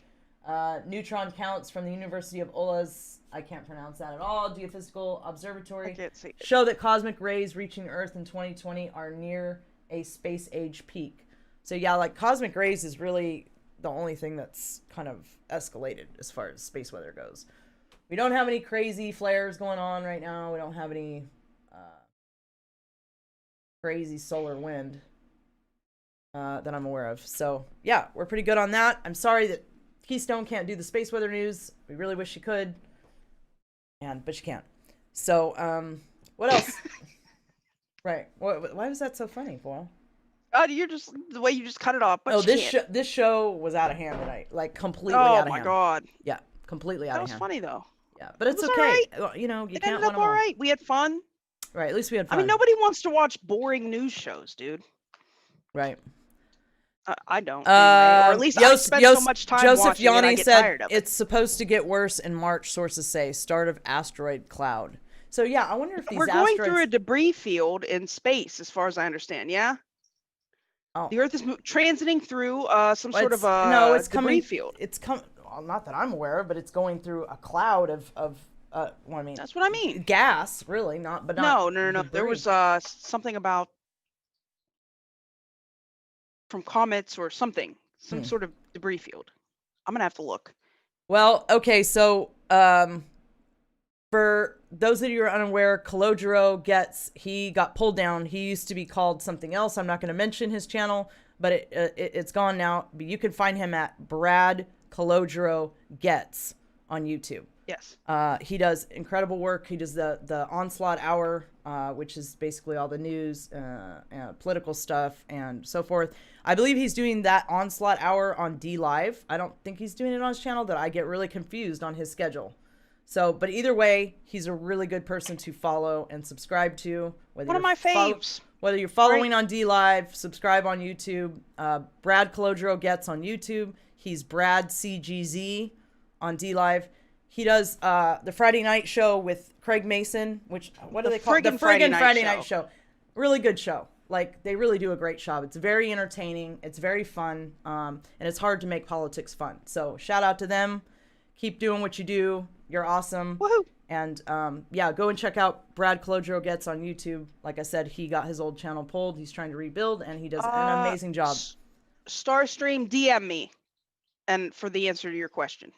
Neutron counts from the University of Ola's, I can't pronounce that at all, Geophysical Observatory, I can't see it. show that cosmic rays reaching Earth in 2020 are near a space age peak. So yeah, like cosmic rays is really the only thing that's kind of escalated as far as space weather goes. We don't have any crazy flares going on right now. We don't have any crazy solar wind that I'm aware of. So yeah, we're pretty good on that. I'm sorry that Keystone can't do the space weather news. We really wish she could, but she can't. So what else? Right. Why was that so funny, Paul? You're just the way you just cut it off. But Oh, you can't. this show was out of hand tonight, like completely out of hand. Oh my god, Yeah, completely out that of was hand. funny though. Yeah, but it's It was okay. alright. You It can't ended win up them all. all right. We had fun. Right. At least we had fun. I mean, nobody wants to watch boring news shows, dude. Right. I don't. Anyway. Or at least I spend so much time Joseph watching it, I Yanni get said tired of it. it's supposed to get worse in March. Sources say start of asteroid cloud. So yeah, I wonder if these We're going asteroids... through a debris field in space, as far as I understand. Yeah. Oh. The Earth is transiting through some Well, sort of it's debris coming. field. It's well, not that I'm aware of, but it's going through a cloud of well, I mean, That's what I mean. gas, really, not. No. There debris. was something about from comets or something, some sort of debris field. I'm gonna have to look. Well, okay, so for those of you who are unaware, Calogero he got pulled down. He used to be called something else. I'm not going to mention his channel, but it's gone now. But you can find him at Brad Calogero Gets on YouTube. Yes. He does incredible work. He does the Onslaught Hour, which is basically all the news, political stuff, and so forth. I believe he's doing that Onslaught Hour on D Live. I don't think he's doing it on his channel. That I get really confused on his schedule. So, but either way, he's a really good person to follow and subscribe to. One of my faves. Whether you're following on D Live, subscribe on YouTube. Brad Calogero Gets on YouTube. He's Brad CGZ on D Live. He does the Friday night show with Craig Mason, which, what do they call it? The friggin' Friday night show. Really good show. Like, they really do a great job. It's very entertaining. It's very fun. And it's hard to make politics fun. So shout out to them. Keep doing what you do. You're awesome. Woohoo! And yeah, go and check out Brad Calogero Gets on YouTube. Like I said, he got his old channel pulled. He's trying to rebuild, and he does an amazing job. Starstream, DM me, and for the answer to your question.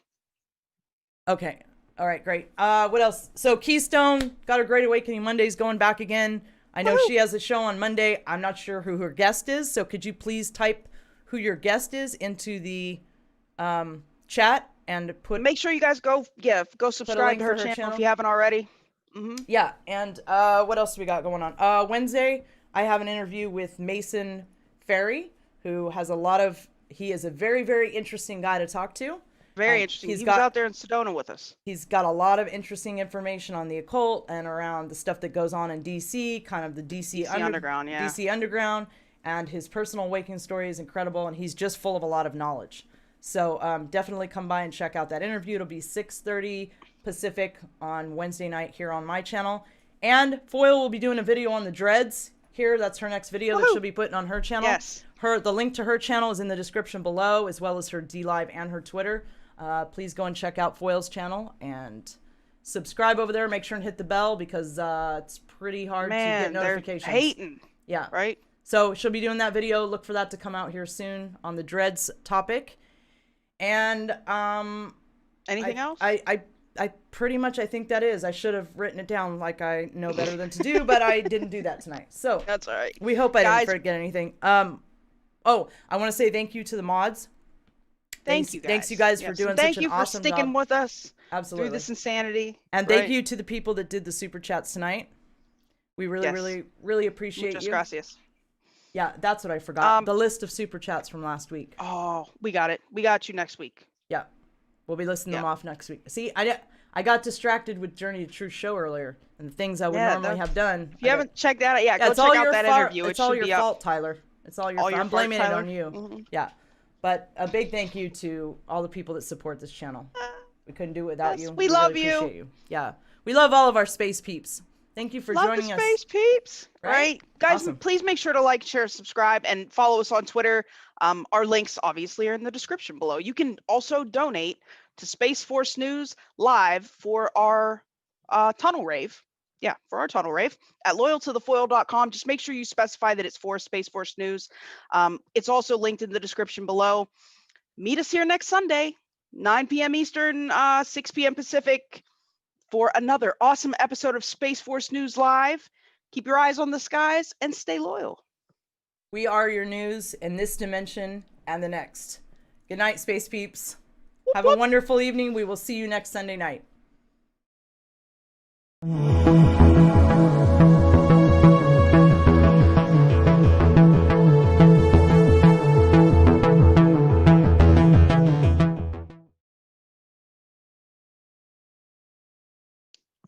Okay. All right, great. What else? So Keystone got her Great Awakening Mondays going back again. I know she has a show on Monday. I'm not sure who her guest is, so could you please type who your guest is into the chat and Make sure you guys go subscribe to her channel if you haven't already. Yeah, and what else do we got going on? Wednesday, I have an interview with Mason Ferry, who has he is a very, very interesting guy to talk to. Very interesting. He was out there in Sedona with us. He's got a lot of interesting information on the occult and around the stuff that goes on in DC, kind of the DC Underground, yeah. DC Underground, and his personal awakening story is incredible, and he's just full of a lot of knowledge. So definitely come by and check out that interview. It'll be 6:30 Pacific on Wednesday night here on my channel. And Foil will be doing a video on the dreads here. That's her next video that she'll be putting on her channel. Yes. The link to her channel is in the description below, as well as her DLive and her Twitter. Please go and check out Foil's channel and subscribe over there. Make sure and hit the bell because it's pretty hard to get notifications. They're hating. Yeah. Right? So she'll be doing that video. Look for that to come out here soon on the dreads topic. And anything else? I pretty much, I think that is. I should have written it down like I know better than to do, but I didn't do that tonight. So that's all right. We hope I didn't forget anything. Oh, I want to say thank you to the mods. Thanks, you guys. Thanks, you guys, for doing such an awesome job. Thank you for sticking with us through this insanity. And thank you to the people that did the super chats tonight. We really, really appreciate Muchas you. Gracias. Yeah, that's what I forgot. The list of super chats from last week. Oh, we got it. We got you next week. Yeah, we'll be listing them off next week. See, I got distracted with Journey to Truth show earlier and the things I would normally have done. If you haven't checked that out, go check out that interview. It's all your fault, Tyler. It's all your fault. I'm blaming it on you. Mm-hmm. Yeah. But a big thank you to all the people that support this channel. We couldn't do it without you. We love really appreciate you. Yeah. We love all of our space peeps. Thank you for joining us. Space peeps. Right? Guys, Awesome. Please make sure to like, share, subscribe, and follow us on Twitter. Our links obviously are in the description below. You can also donate to Space Force News Live for our Tunnel Rave. Yeah, for our Tunnel Rave at loyaltothefoil.com. Just make sure you specify that it's for Space Force News. It's also linked in the description below. Meet us here next Sunday, 9 p.m. Eastern, 6 p.m. Pacific, for another awesome episode of Space Force News Live. Keep your eyes on the skies and stay loyal. We are your news in this dimension and the next. Good night, space peeps. Have a wonderful evening. We will see you next Sunday night.